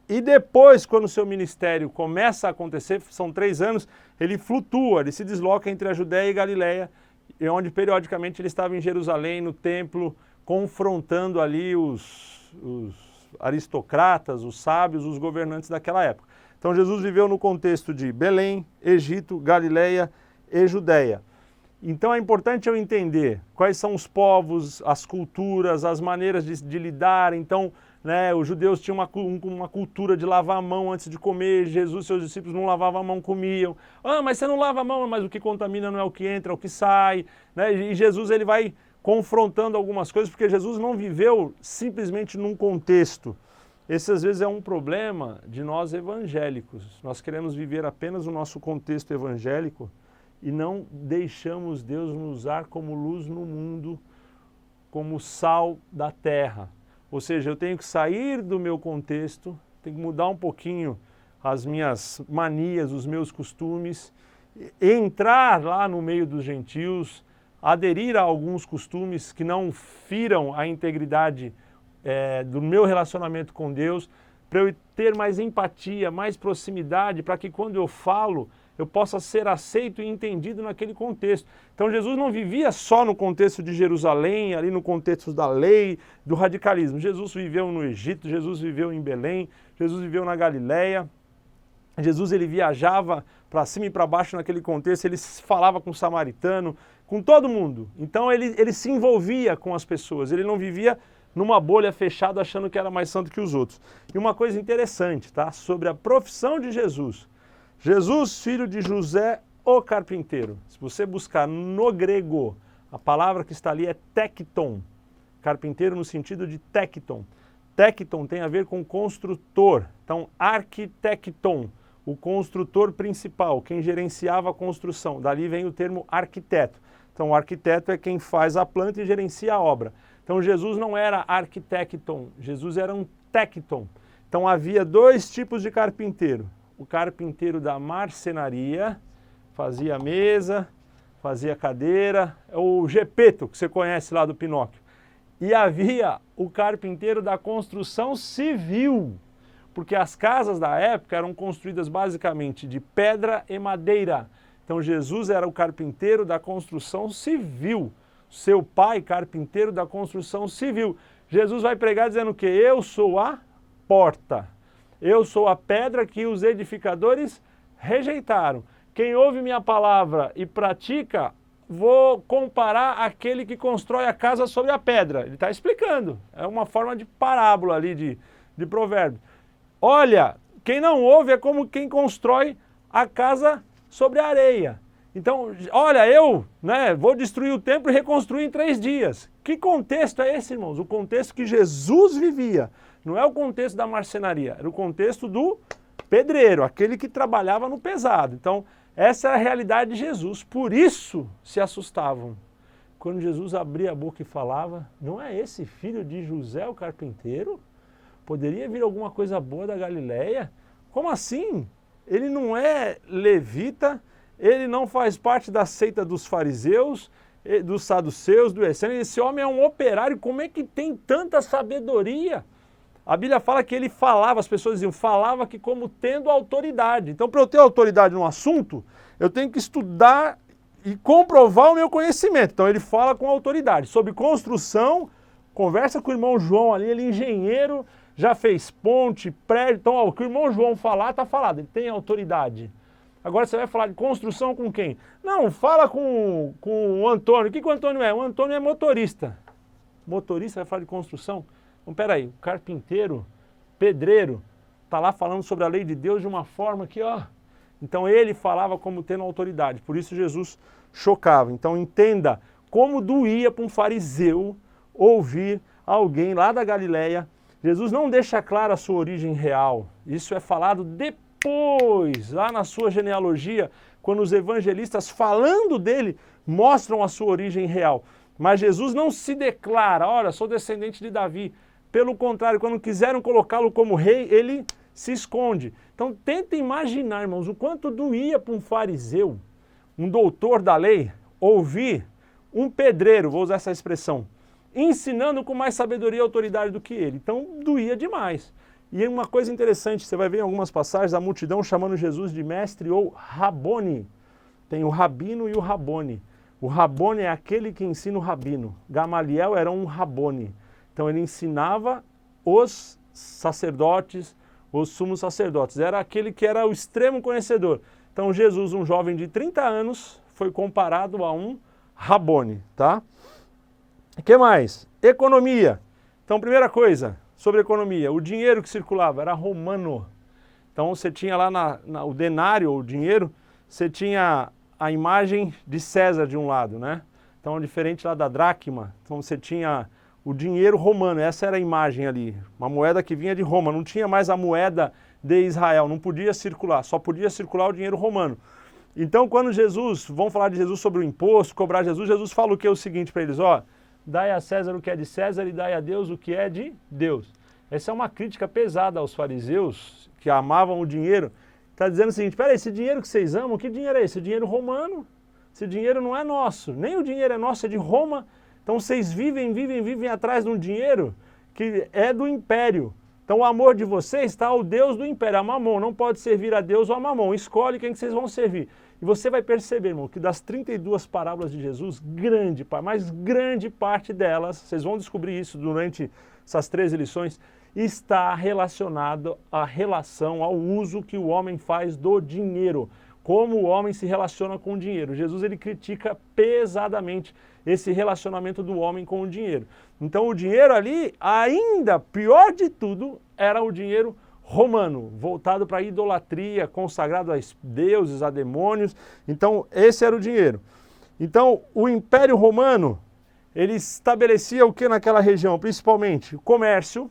E depois, quando o seu ministério começa a acontecer, são 3 anos, ele flutua, ele se desloca entre a Judéia e Galileia, e onde periodicamente ele estava em Jerusalém, no templo, confrontando ali os aristocratas, os sábios, os governantes daquela época. Então Jesus viveu no contexto de Belém, Egito, Galileia e Judéia. Então é importante eu entender quais são os povos, as culturas, as maneiras de lidar. Então, os judeus tinham uma cultura de lavar a mão antes de comer. Jesus e seus discípulos não lavavam a mão, comiam. Ah, mas você não lava a mão, mas o que contamina não é o que entra, é o que sai. E Jesus ele vai confrontando algumas coisas, porque Jesus não viveu simplesmente num contexto. Esse às vezes é um problema de nós evangélicos. Nós queremos viver apenas o nosso contexto evangélico e não deixamos Deus nos usar como luz no mundo, como sal da terra. Ou seja, eu tenho que sair do meu contexto, tenho que mudar um pouquinho as minhas manias, os meus costumes, entrar lá no meio dos gentios, aderir a alguns costumes que não firam a integridade do meu relacionamento com Deus, para eu ter mais empatia, mais proximidade, para que quando eu falo, eu possa ser aceito e entendido naquele contexto. Então Jesus não vivia só no contexto de Jerusalém, ali no contexto da lei, do radicalismo. Jesus viveu no Egito, Jesus viveu em Belém, Jesus viveu na Galileia. Jesus ele viajava para cima e para baixo naquele contexto, ele falava com o samaritano, com todo mundo. Então ele se envolvia com as pessoas, ele não vivia numa bolha fechada achando que era mais santo que os outros. E uma coisa interessante, tá? Sobre a profissão de Jesus. Jesus, filho de José, o carpinteiro. Se você buscar no grego, a palavra que está ali é tekton. Carpinteiro no sentido de tekton. Tekton tem a ver com construtor. Então, arquitecton, o construtor principal, quem gerenciava a construção. Dali vem o termo arquiteto. Então, o arquiteto é quem faz a planta e gerencia a obra. Então, Jesus não era arquitecton, Jesus era um tekton. Então, havia 2 tipos de carpinteiro. O carpinteiro da marcenaria, fazia mesa, fazia cadeira, é o Gepeto, que você conhece lá do Pinóquio. E havia o carpinteiro da construção civil, porque as casas da época eram construídas basicamente de pedra e madeira. Então Jesus era o carpinteiro da construção civil. Seu pai, carpinteiro da construção civil. Jesus vai pregar dizendo que eu sou a porta. Eu sou a pedra que os edificadores rejeitaram. Quem ouve minha palavra e pratica, vou comparar aquele que constrói a casa sobre a pedra. Ele está explicando. É uma forma de parábola ali, de provérbio. Olha, quem não ouve é como quem constrói a casa sobre a areia. Então, olha, eu vou destruir o templo e reconstruir em 3 dias. Que contexto é esse, irmãos? O contexto que Jesus vivia. Não é o contexto da marcenaria, era o contexto do pedreiro, aquele que trabalhava no pesado. Então, essa era a realidade de Jesus. Por isso se assustavam. Quando Jesus abria a boca e falava, não é esse filho de José o carpinteiro? Poderia vir alguma coisa boa da Galileia? Como assim? Ele não é levita, ele não faz parte da seita dos fariseus, dos saduceus, do essênio. Esse homem é um operário, como é que tem tanta sabedoria? A Bíblia fala que ele falava, as pessoas diziam, falava que como tendo autoridade. Então, para eu ter autoridade num assunto, eu tenho que estudar e comprovar o meu conhecimento. Então, ele fala com autoridade. Sobre construção, conversa com o irmão João ali, ele é engenheiro, já fez ponte, prédio. Então, o que o irmão João falar, está falado, ele tem autoridade. Agora você vai falar de construção com quem? Não, fala com o Antônio. O que o Antônio é? O Antônio é motorista. Motorista vai falar de construção? Então, peraí, o carpinteiro, pedreiro, está lá falando sobre a lei de Deus de uma forma que, Então ele falava como tendo autoridade, por isso Jesus chocava. Então entenda como doía para um fariseu ouvir alguém lá da Galileia. Jesus não deixa clara a sua origem real. Isso é falado depois, lá na sua genealogia, quando os evangelistas, falando dele, mostram a sua origem real. Mas Jesus não se declara, olha, sou descendente de Davi. Pelo contrário, quando quiseram colocá-lo como rei, ele se esconde. Então tenta imaginar, irmãos, o quanto doía para um fariseu, um doutor da lei, ouvir um pedreiro, vou usar essa expressão, ensinando com mais sabedoria e autoridade do que ele. Então doía demais. E uma coisa interessante, você vai ver em algumas passagens a multidão chamando Jesus de mestre ou Rabone. Tem o rabino e o Rabone. O Rabone é aquele que ensina o rabino. Gamaliel era um Rabone. Então ele ensinava os sacerdotes, os sumos sacerdotes. Era aquele que era o extremo conhecedor. Então Jesus, um jovem de 30 anos, foi comparado a um Rabone, tá? O que mais? Economia. Então, primeira coisa sobre economia, o dinheiro que circulava era romano. Então você tinha lá o denário, o dinheiro, você tinha a imagem de César de um lado, né? Então, diferente lá da dracma, então você tinha o dinheiro romano, essa era a imagem ali, uma moeda que vinha de Roma, não tinha mais a moeda de Israel, não podia circular, só podia circular o dinheiro romano. Então, quando Jesus, vamos falar de Jesus sobre o imposto, cobrar Jesus, Jesus fala o que? O seguinte para eles, ó, dai a César o que é de César e dai a Deus o que é de Deus. Essa é uma crítica pesada aos fariseus, que amavam o dinheiro. Está dizendo o seguinte, peraí, esse dinheiro que vocês amam, que dinheiro é esse? Dinheiro romano. Esse dinheiro não é nosso, nem o dinheiro é nosso, é de Roma. Então vocês vivem atrás de um dinheiro que é do império. Então o amor de vocês está ao Deus do império, a Mamon. Não pode servir a Deus ou a Mamon. Escolhe quem que vocês vão servir. E você vai perceber, irmão, que das 32 parábolas de Jesus, mas grande parte delas, vocês vão descobrir isso durante essas 13 lições, está relacionado à relação, ao uso que o homem faz do dinheiro. Como o homem se relaciona com o dinheiro. Jesus, ele critica pesadamente esse relacionamento do homem com o dinheiro. Então o dinheiro ali, ainda pior de tudo, era o dinheiro romano, voltado para a idolatria, consagrado a deuses, a demônios. Então esse era o dinheiro. Então o Império Romano, ele estabelecia o que naquela região? Principalmente o comércio,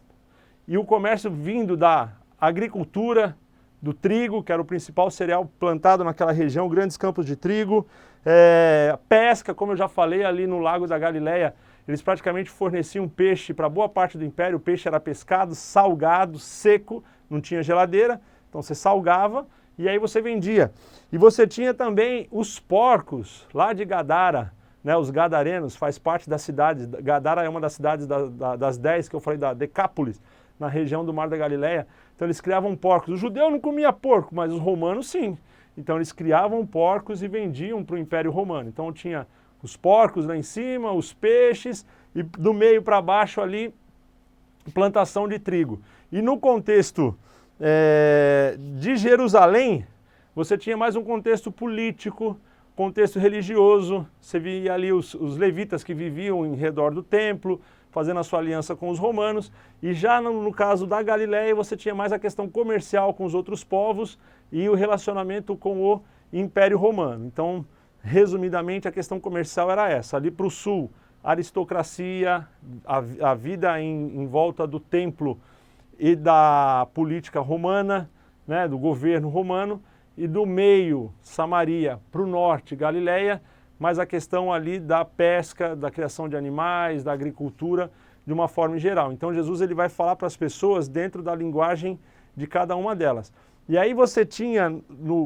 e o comércio vindo da agricultura, do trigo, que era o principal cereal plantado naquela região, grandes campos de trigo, pesca, como eu já falei, ali no Lago da Galileia, eles praticamente forneciam peixe para boa parte do império, o peixe era pescado, salgado, seco, não tinha geladeira, então você salgava e aí você vendia. E você tinha também os porcos lá de Gadara, né, os gadarenos, faz parte da cidade, Gadara é uma das cidades das 10 que eu falei, da Decápolis, na região do Mar da Galileia. Então eles criavam porcos. O judeu não comia porco, mas os romanos sim. Então eles criavam porcos e vendiam para o Império Romano. Então tinha os porcos lá em cima, os peixes e do meio para baixo ali plantação de trigo. E no contexto de Jerusalém, você tinha mais um contexto político, contexto religioso. Você via ali os levitas que viviam em redor do templo, fazendo a sua aliança com os romanos, e já no caso da Galileia você tinha mais a questão comercial com os outros povos e o relacionamento com o Império Romano. Então, resumidamente, a questão comercial era essa. Ali para o sul, aristocracia, a vida em volta do templo e da política romana, né, do governo romano, e do meio, Samaria, para o norte, Galileia, mas a questão ali da pesca, da criação de animais, da agricultura, de uma forma geral. Então Jesus, ele vai falar para as pessoas dentro da linguagem de cada uma delas. E aí você tinha,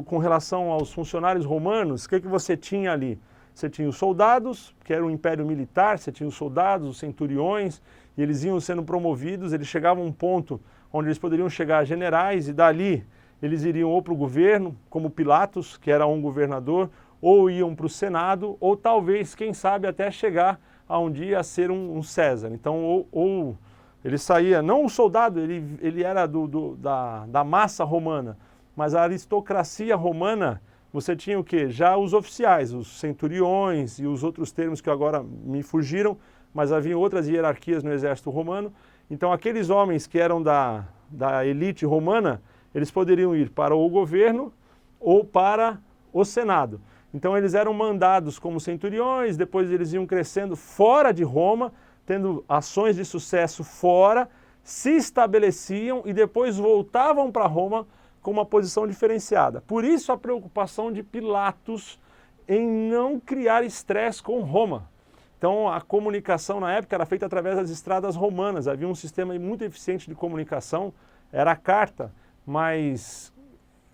com relação aos funcionários romanos, o que você tinha ali? Você tinha os soldados, que era o império militar, você tinha os soldados, os centuriões, e eles iam sendo promovidos, eles chegavam a um ponto onde eles poderiam chegar a generais, e dali eles iriam ou para o governo, como Pilatos, que era um governador, ou iam para o Senado, ou talvez, quem sabe, até chegar a um dia a ser um César. Então, ou ele saía, não um soldado, ele era da massa romana, mas a aristocracia romana, você tinha o quê? Já os oficiais, os centuriões e os outros termos que agora me fugiram, mas havia outras hierarquias no exército romano. Então, aqueles homens que eram da elite romana, eles poderiam ir para o governo ou para o Senado. Então eles eram mandados como centuriões, depois eles iam crescendo fora de Roma, tendo ações de sucesso fora, se estabeleciam e depois voltavam para Roma com uma posição diferenciada. Por isso a preocupação de Pilatos em não criar estresse com Roma. Então a comunicação na época era feita através das estradas romanas, havia um sistema muito eficiente de comunicação, era a carta, mas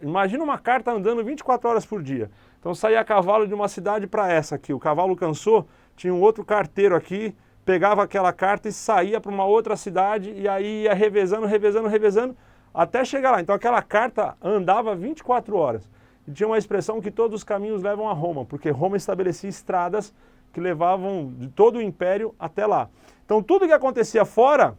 imagina uma carta andando 24 horas por dia. Então saía a cavalo de uma cidade para essa aqui, o cavalo cansou, tinha um outro carteiro aqui, pegava aquela carta e saía para uma outra cidade e aí ia revezando, até chegar lá. Então aquela carta andava 24 horas. E tinha uma expressão que todos os caminhos levam a Roma, porque Roma estabelecia estradas que levavam de todo o império até lá. Então tudo que acontecia fora,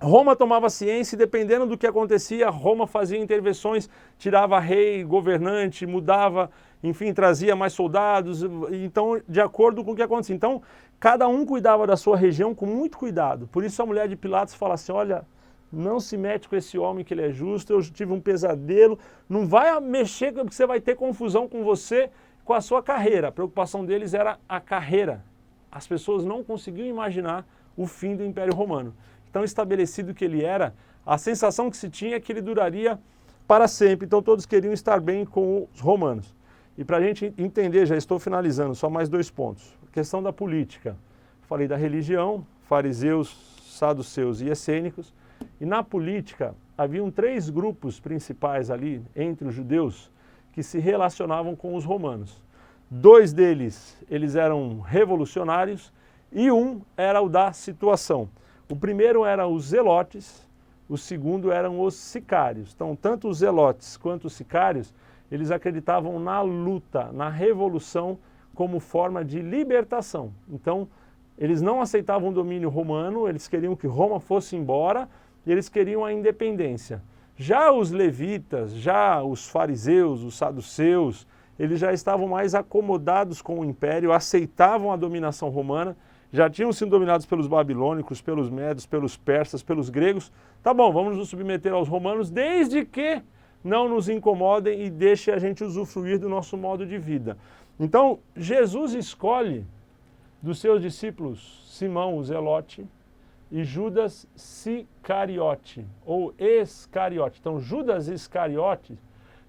Roma tomava ciência e dependendo do que acontecia, Roma fazia intervenções, tirava rei, governante, mudava, enfim, trazia mais soldados, então de acordo com o que acontecia. Então cada um cuidava da sua região com muito cuidado. Por isso a mulher de Pilatos fala assim, olha, não se mete com esse homem que ele é justo, eu tive um pesadelo, não vai mexer porque você vai ter confusão com você, com a sua carreira. A preocupação deles era a carreira. As pessoas não conseguiam imaginar o fim do Império Romano. Tão estabelecido que ele era, a sensação que se tinha é que ele duraria para sempre. Então todos queriam estar bem com os romanos. E para a gente entender, já estou finalizando, só mais 2 pontos. A questão da política. Falei da religião, fariseus, saduceus e essênicos. E na política, haviam 3 grupos principais ali, entre os judeus, que se relacionavam com os romanos. 2 deles, eles eram revolucionários e um era o da situação. O primeiro eram os zelotes, o segundo eram os sicários. Então, tanto os zelotes quanto os sicários, eles acreditavam na luta, na revolução como forma de libertação. Então, eles não aceitavam o domínio romano, eles queriam que Roma fosse embora e eles queriam a independência. Já os levitas, já os fariseus, os saduceus, eles já estavam mais acomodados com o império, aceitavam a dominação romana, já tinham sido dominados pelos babilônicos, pelos medos, pelos persas, pelos gregos. Tá bom, vamos nos submeter aos romanos, desde que não nos incomodem e deixem a gente usufruir do nosso modo de vida. Então, Jesus escolhe dos seus discípulos Simão, o Zelote, e Judas Sicariote, ou Escariote. Então, Judas Iscariote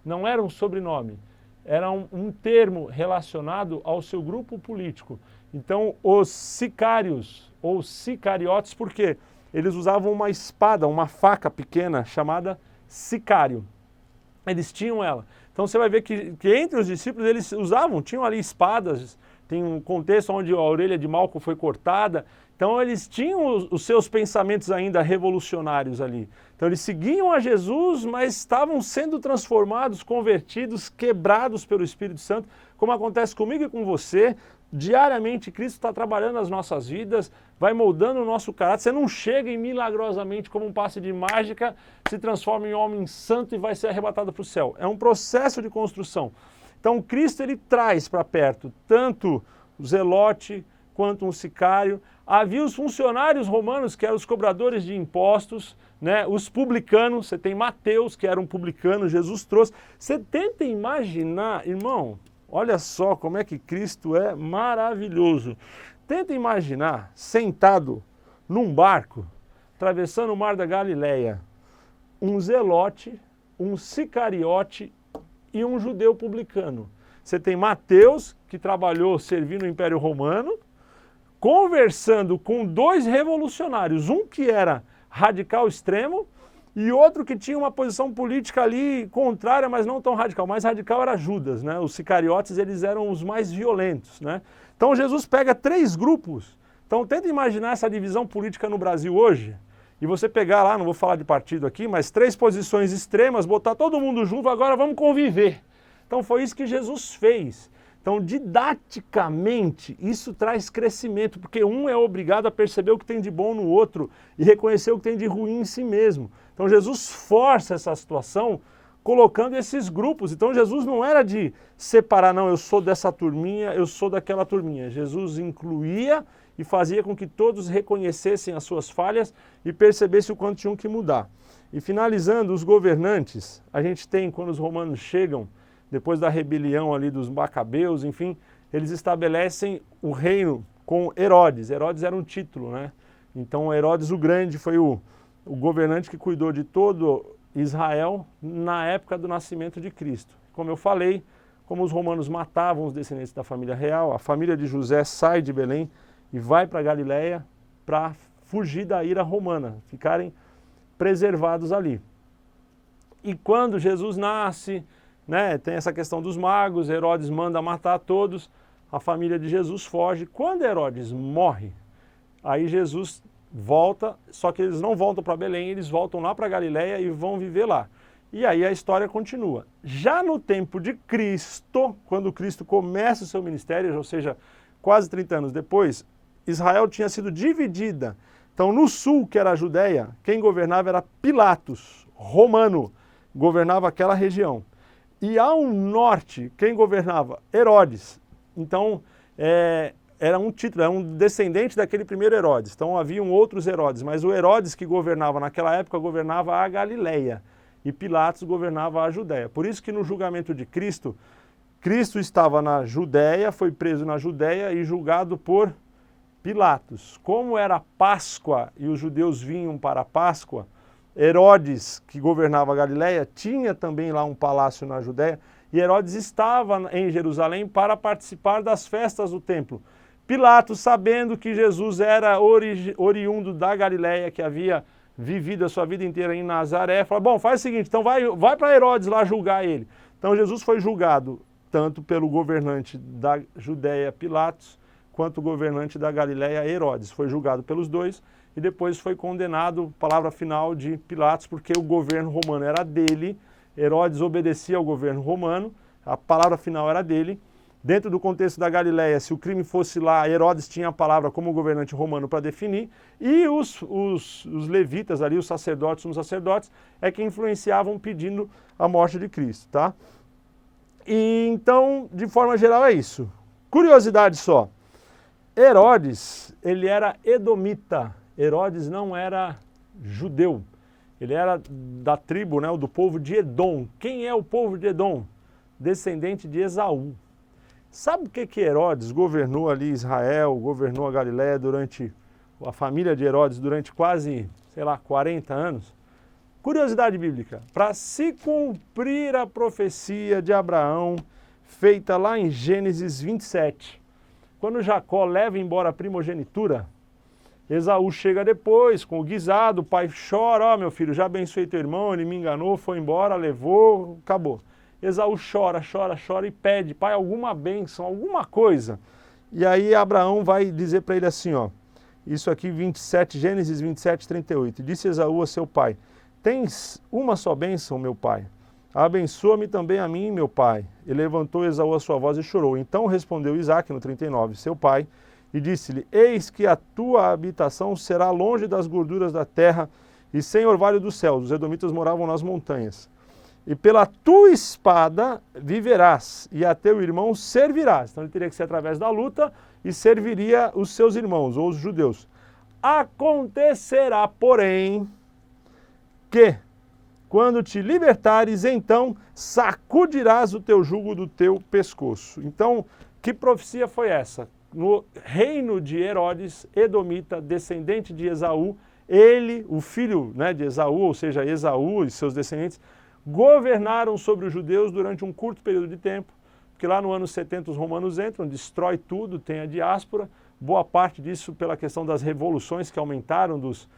não era um sobrenome, era um termo relacionado ao seu grupo político. Então, os sicários, ou sicariotes, por quê? Eles usavam uma espada, uma faca pequena, chamada sicário. Eles tinham ela. Então, você vai ver que entre os discípulos, eles tinham ali espadas, tem um contexto onde a orelha de Malco foi cortada. Então, eles tinham os seus pensamentos ainda revolucionários ali. Então, eles seguiam a Jesus, mas estavam sendo transformados, convertidos, quebrados pelo Espírito Santo, como acontece comigo e com você. Diariamente, Cristo está trabalhando nas nossas vidas, vai moldando o nosso caráter. Você não chega e milagrosamente, como um passe de mágica, se transforma em homem santo e vai ser arrebatado para o céu. É um processo de construção. Então, Cristo ele traz para perto tanto o zelote quanto um sicário. Havia os funcionários romanos, que eram os cobradores de impostos, né? Os publicanos, você tem Mateus, que era um publicano, Jesus trouxe. Você tenta imaginar, irmão, olha só como é que Cristo é maravilhoso. Tenta imaginar, sentado num barco, atravessando o mar da Galileia, um zelote, um sicariote e um judeu publicano. Você tem Mateus, que trabalhou servindo o Império Romano, conversando com 2 revolucionários, um que era radical extremo e outro que tinha uma posição política ali contrária, mas não tão radical. O mais radical era Judas, né? Os sicariotes, eles eram os mais violentos, né? Então Jesus pega 3 grupos. Então tenta imaginar essa divisão política no Brasil hoje e você pegar lá, não vou falar de partido aqui, mas 3 posições extremas, botar todo mundo junto, agora vamos conviver. Então foi isso que Jesus fez. Então, didaticamente, isso traz crescimento, porque um é obrigado a perceber o que tem de bom no outro e reconhecer o que tem de ruim em si mesmo. Então, Jesus força essa situação colocando esses grupos. Então, Jesus não era de separar, não, eu sou dessa turminha, eu sou daquela turminha. Jesus incluía e fazia com que todos reconhecessem as suas falhas e percebessem o quanto tinham que mudar. E finalizando, os governantes, a gente tem, quando os romanos chegam, depois da rebelião ali dos Macabeus, enfim, eles estabelecem o reino com Herodes. Herodes era um título, né? Então Herodes o Grande foi o governante que cuidou de todo Israel na época do nascimento de Cristo. Como eu falei, como os romanos matavam os descendentes da família real, a família de José sai de Belém e vai para Galiléia para fugir da ira romana, ficarem preservados ali. E quando Jesus nasce, né, tem essa questão dos magos, Herodes manda matar todos, a família de Jesus foge. Quando Herodes morre, aí Jesus volta, só que eles não voltam para Belém, eles voltam lá para Galiléia e vão viver lá. E aí a história continua. Já no tempo de Cristo, quando Cristo começa o seu ministério, ou seja, quase 30 anos depois, Israel tinha sido dividida. Então no sul, que era a Judéia, quem governava era Pilatos, romano, governava aquela região. E ao norte, quem governava? Herodes. Então, era um título, era um descendente daquele primeiro Herodes. Então, haviam outros Herodes, mas o Herodes que governava naquela época, governava a Galiléia. E Pilatos governava a Judéia. Por isso que no julgamento de Cristo, Cristo estava na Judéia, foi preso na Judéia e julgado por Pilatos. Como era Páscoa e os judeus vinham para a Páscoa, Herodes, que governava a Galiléia, tinha também lá um palácio na Judéia, e Herodes estava em Jerusalém para participar das festas do templo. Pilatos, sabendo que Jesus era oriundo da Galiléia, que havia vivido a sua vida inteira em Nazaré, falou, bom, faz o seguinte, então vai para Herodes lá julgar ele. Então Jesus foi julgado tanto pelo governante da Judéia, Pilatos, quanto o governante da Galiléia, Herodes. Foi julgado pelos dois e depois foi condenado, palavra final de Pilatos, porque o governo romano era dele, Herodes obedecia ao governo romano, a palavra final era dele. Dentro do contexto da Galiléia, se o crime fosse lá, Herodes tinha a palavra como governante romano para definir, e os levitas ali, os sacerdotes, os sacerdotes, é que influenciavam pedindo a morte de Cristo, tá? E então, de forma geral, é isso. Curiosidade só, Herodes, ele era edomita, Herodes não era judeu, ele era da tribo, né, do povo de Edom. Quem é o povo de Edom? Descendente de Esaú. Sabe o que Herodes governou ali Israel, governou a Galiléia durante, a família de Herodes durante quase, sei lá, 40 anos? Curiosidade bíblica, para se cumprir a profecia de Abraão, feita lá em Gênesis 27, quando Jacó leva embora a primogenitura, Esaú chega depois com o guisado, o pai chora, ó meu filho, já abençoei teu irmão, ele me enganou, foi embora, levou, acabou. Esaú chora, chora, chora e pede, pai, alguma bênção, alguma coisa. E aí Abraão vai dizer para ele assim, ó, isso aqui 27, Gênesis 27, 38. Disse Esaú a seu pai, tens uma só bênção, meu pai? Abençoa-me também a mim, meu pai. E levantou Esaú a sua voz e chorou. Então respondeu Isaque, no 39, seu pai, e disse-lhe, eis que a tua habitação será longe das gorduras da terra e sem orvalho dos céus. Os edomitas moravam nas montanhas. E pela tua espada viverás, e a teu irmão servirás. Então ele teria que ser através da luta e serviria os seus irmãos, ou os judeus. Acontecerá, porém, que, quando te libertares, então sacudirás o teu jugo do teu pescoço. Então, que profecia foi essa? No reino de Herodes, edomita, descendente de Esaú, ele, o filho, né, de Esaú, ou seja, Esaú e seus descendentes, governaram sobre os judeus durante um curto período de tempo, porque lá no ano 70 os romanos entram, destrói tudo, tem a diáspora, boa parte disso pela questão das revoluções que aumentaram dos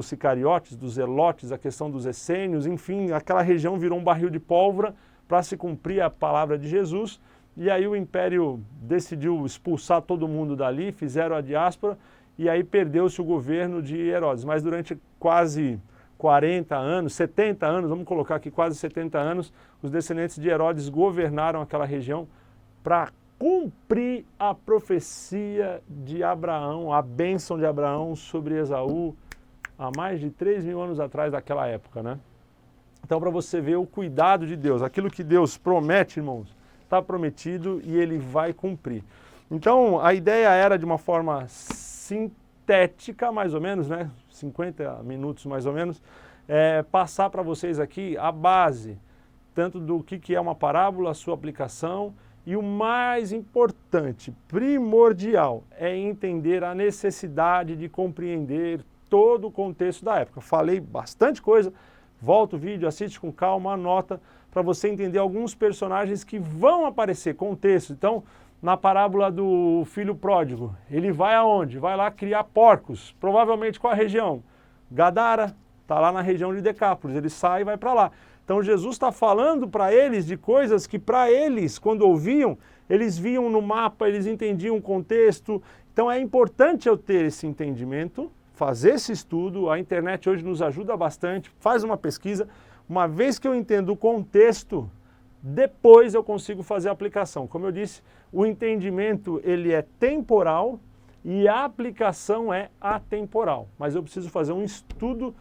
sicariotes, dos zelotes, a questão dos essênios, enfim, aquela região virou um barril de pólvora para se cumprir a palavra de Jesus, e aí o império decidiu expulsar todo mundo dali, fizeram a diáspora, e aí perdeu-se o governo de Herodes, mas durante quase 40 anos, 70 anos, vamos colocar aqui quase 70 anos, os descendentes de Herodes governaram aquela região para cumprir a profecia de Abraão, a bênção de Abraão sobre Esaú, há mais de 3.000 anos atrás daquela época, né? Então, para você ver o cuidado de Deus, aquilo que Deus promete, irmãos, está prometido e ele vai cumprir. Então, a ideia era de uma forma sintética, mais ou menos, né? 50 minutos mais ou menos, passar para vocês aqui a base tanto do que é uma parábola, a sua aplicação, e o mais importante, primordial, é entender a necessidade de compreender todo o contexto da época. Falei bastante coisa, volta o vídeo, assiste com calma, anota, para você entender alguns personagens que vão aparecer, contexto. Então, na parábola do filho pródigo, ele vai aonde? Vai lá criar porcos, provavelmente qual a região? Gadara, está lá na região de Decápolis, ele sai e vai para lá. Então Jesus está falando para eles de coisas que para eles, quando ouviam, eles viam no mapa, eles entendiam o contexto. Então é importante eu ter esse entendimento, fazer esse estudo, a internet hoje nos ajuda bastante, faz uma pesquisa. Uma vez que eu entendo o contexto, depois eu consigo fazer a aplicação. Como eu disse, o entendimento ele é temporal e a aplicação é atemporal. Mas eu preciso fazer um estudo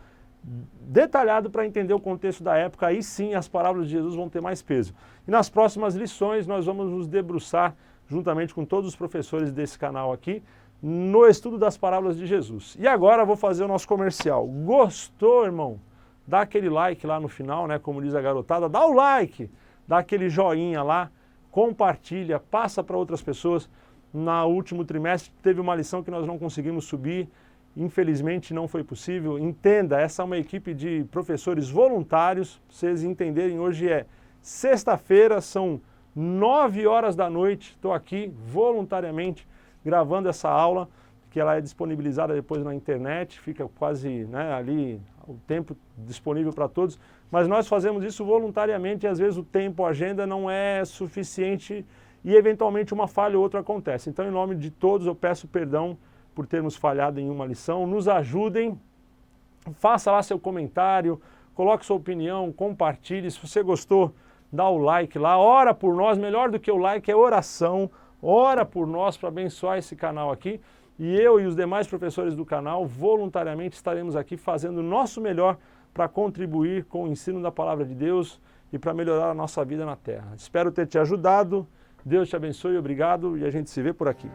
detalhado para entender o contexto da época, aí sim as parábolas de Jesus vão ter mais peso. E nas próximas lições nós vamos nos debruçar, juntamente com todos os professores desse canal aqui, no estudo das parábolas de Jesus. E agora eu vou fazer o nosso comercial. Gostou, irmão? Dá aquele like lá no final, né? Como diz a garotada, dá o like, dá aquele joinha lá, compartilha, passa para outras pessoas. No último trimestre teve uma lição que nós não conseguimos subir, infelizmente não foi possível. Entenda, essa é uma equipe de professores voluntários, pra vocês entenderem, hoje é sexta-feira, são 9 horas da noite, estou aqui voluntariamente gravando essa aula, que ela é disponibilizada depois na internet, fica quase ali o tempo disponível para todos, mas nós fazemos isso voluntariamente e às vezes o tempo, a agenda não é suficiente e eventualmente uma falha ou outra acontece. Então, em nome de todos, eu peço perdão por termos falhado em uma lição, nos ajudem, faça lá seu comentário, coloque sua opinião, compartilhe, se você gostou, dá o like lá, ora por nós, melhor do que o like é oração, ora por nós para abençoar esse canal aqui, e eu e os demais professores do canal voluntariamente estaremos aqui fazendo o nosso melhor para contribuir com o ensino da Palavra de Deus e para melhorar a nossa vida na Terra. Espero ter te ajudado, Deus te abençoe, obrigado e a gente se vê por aqui.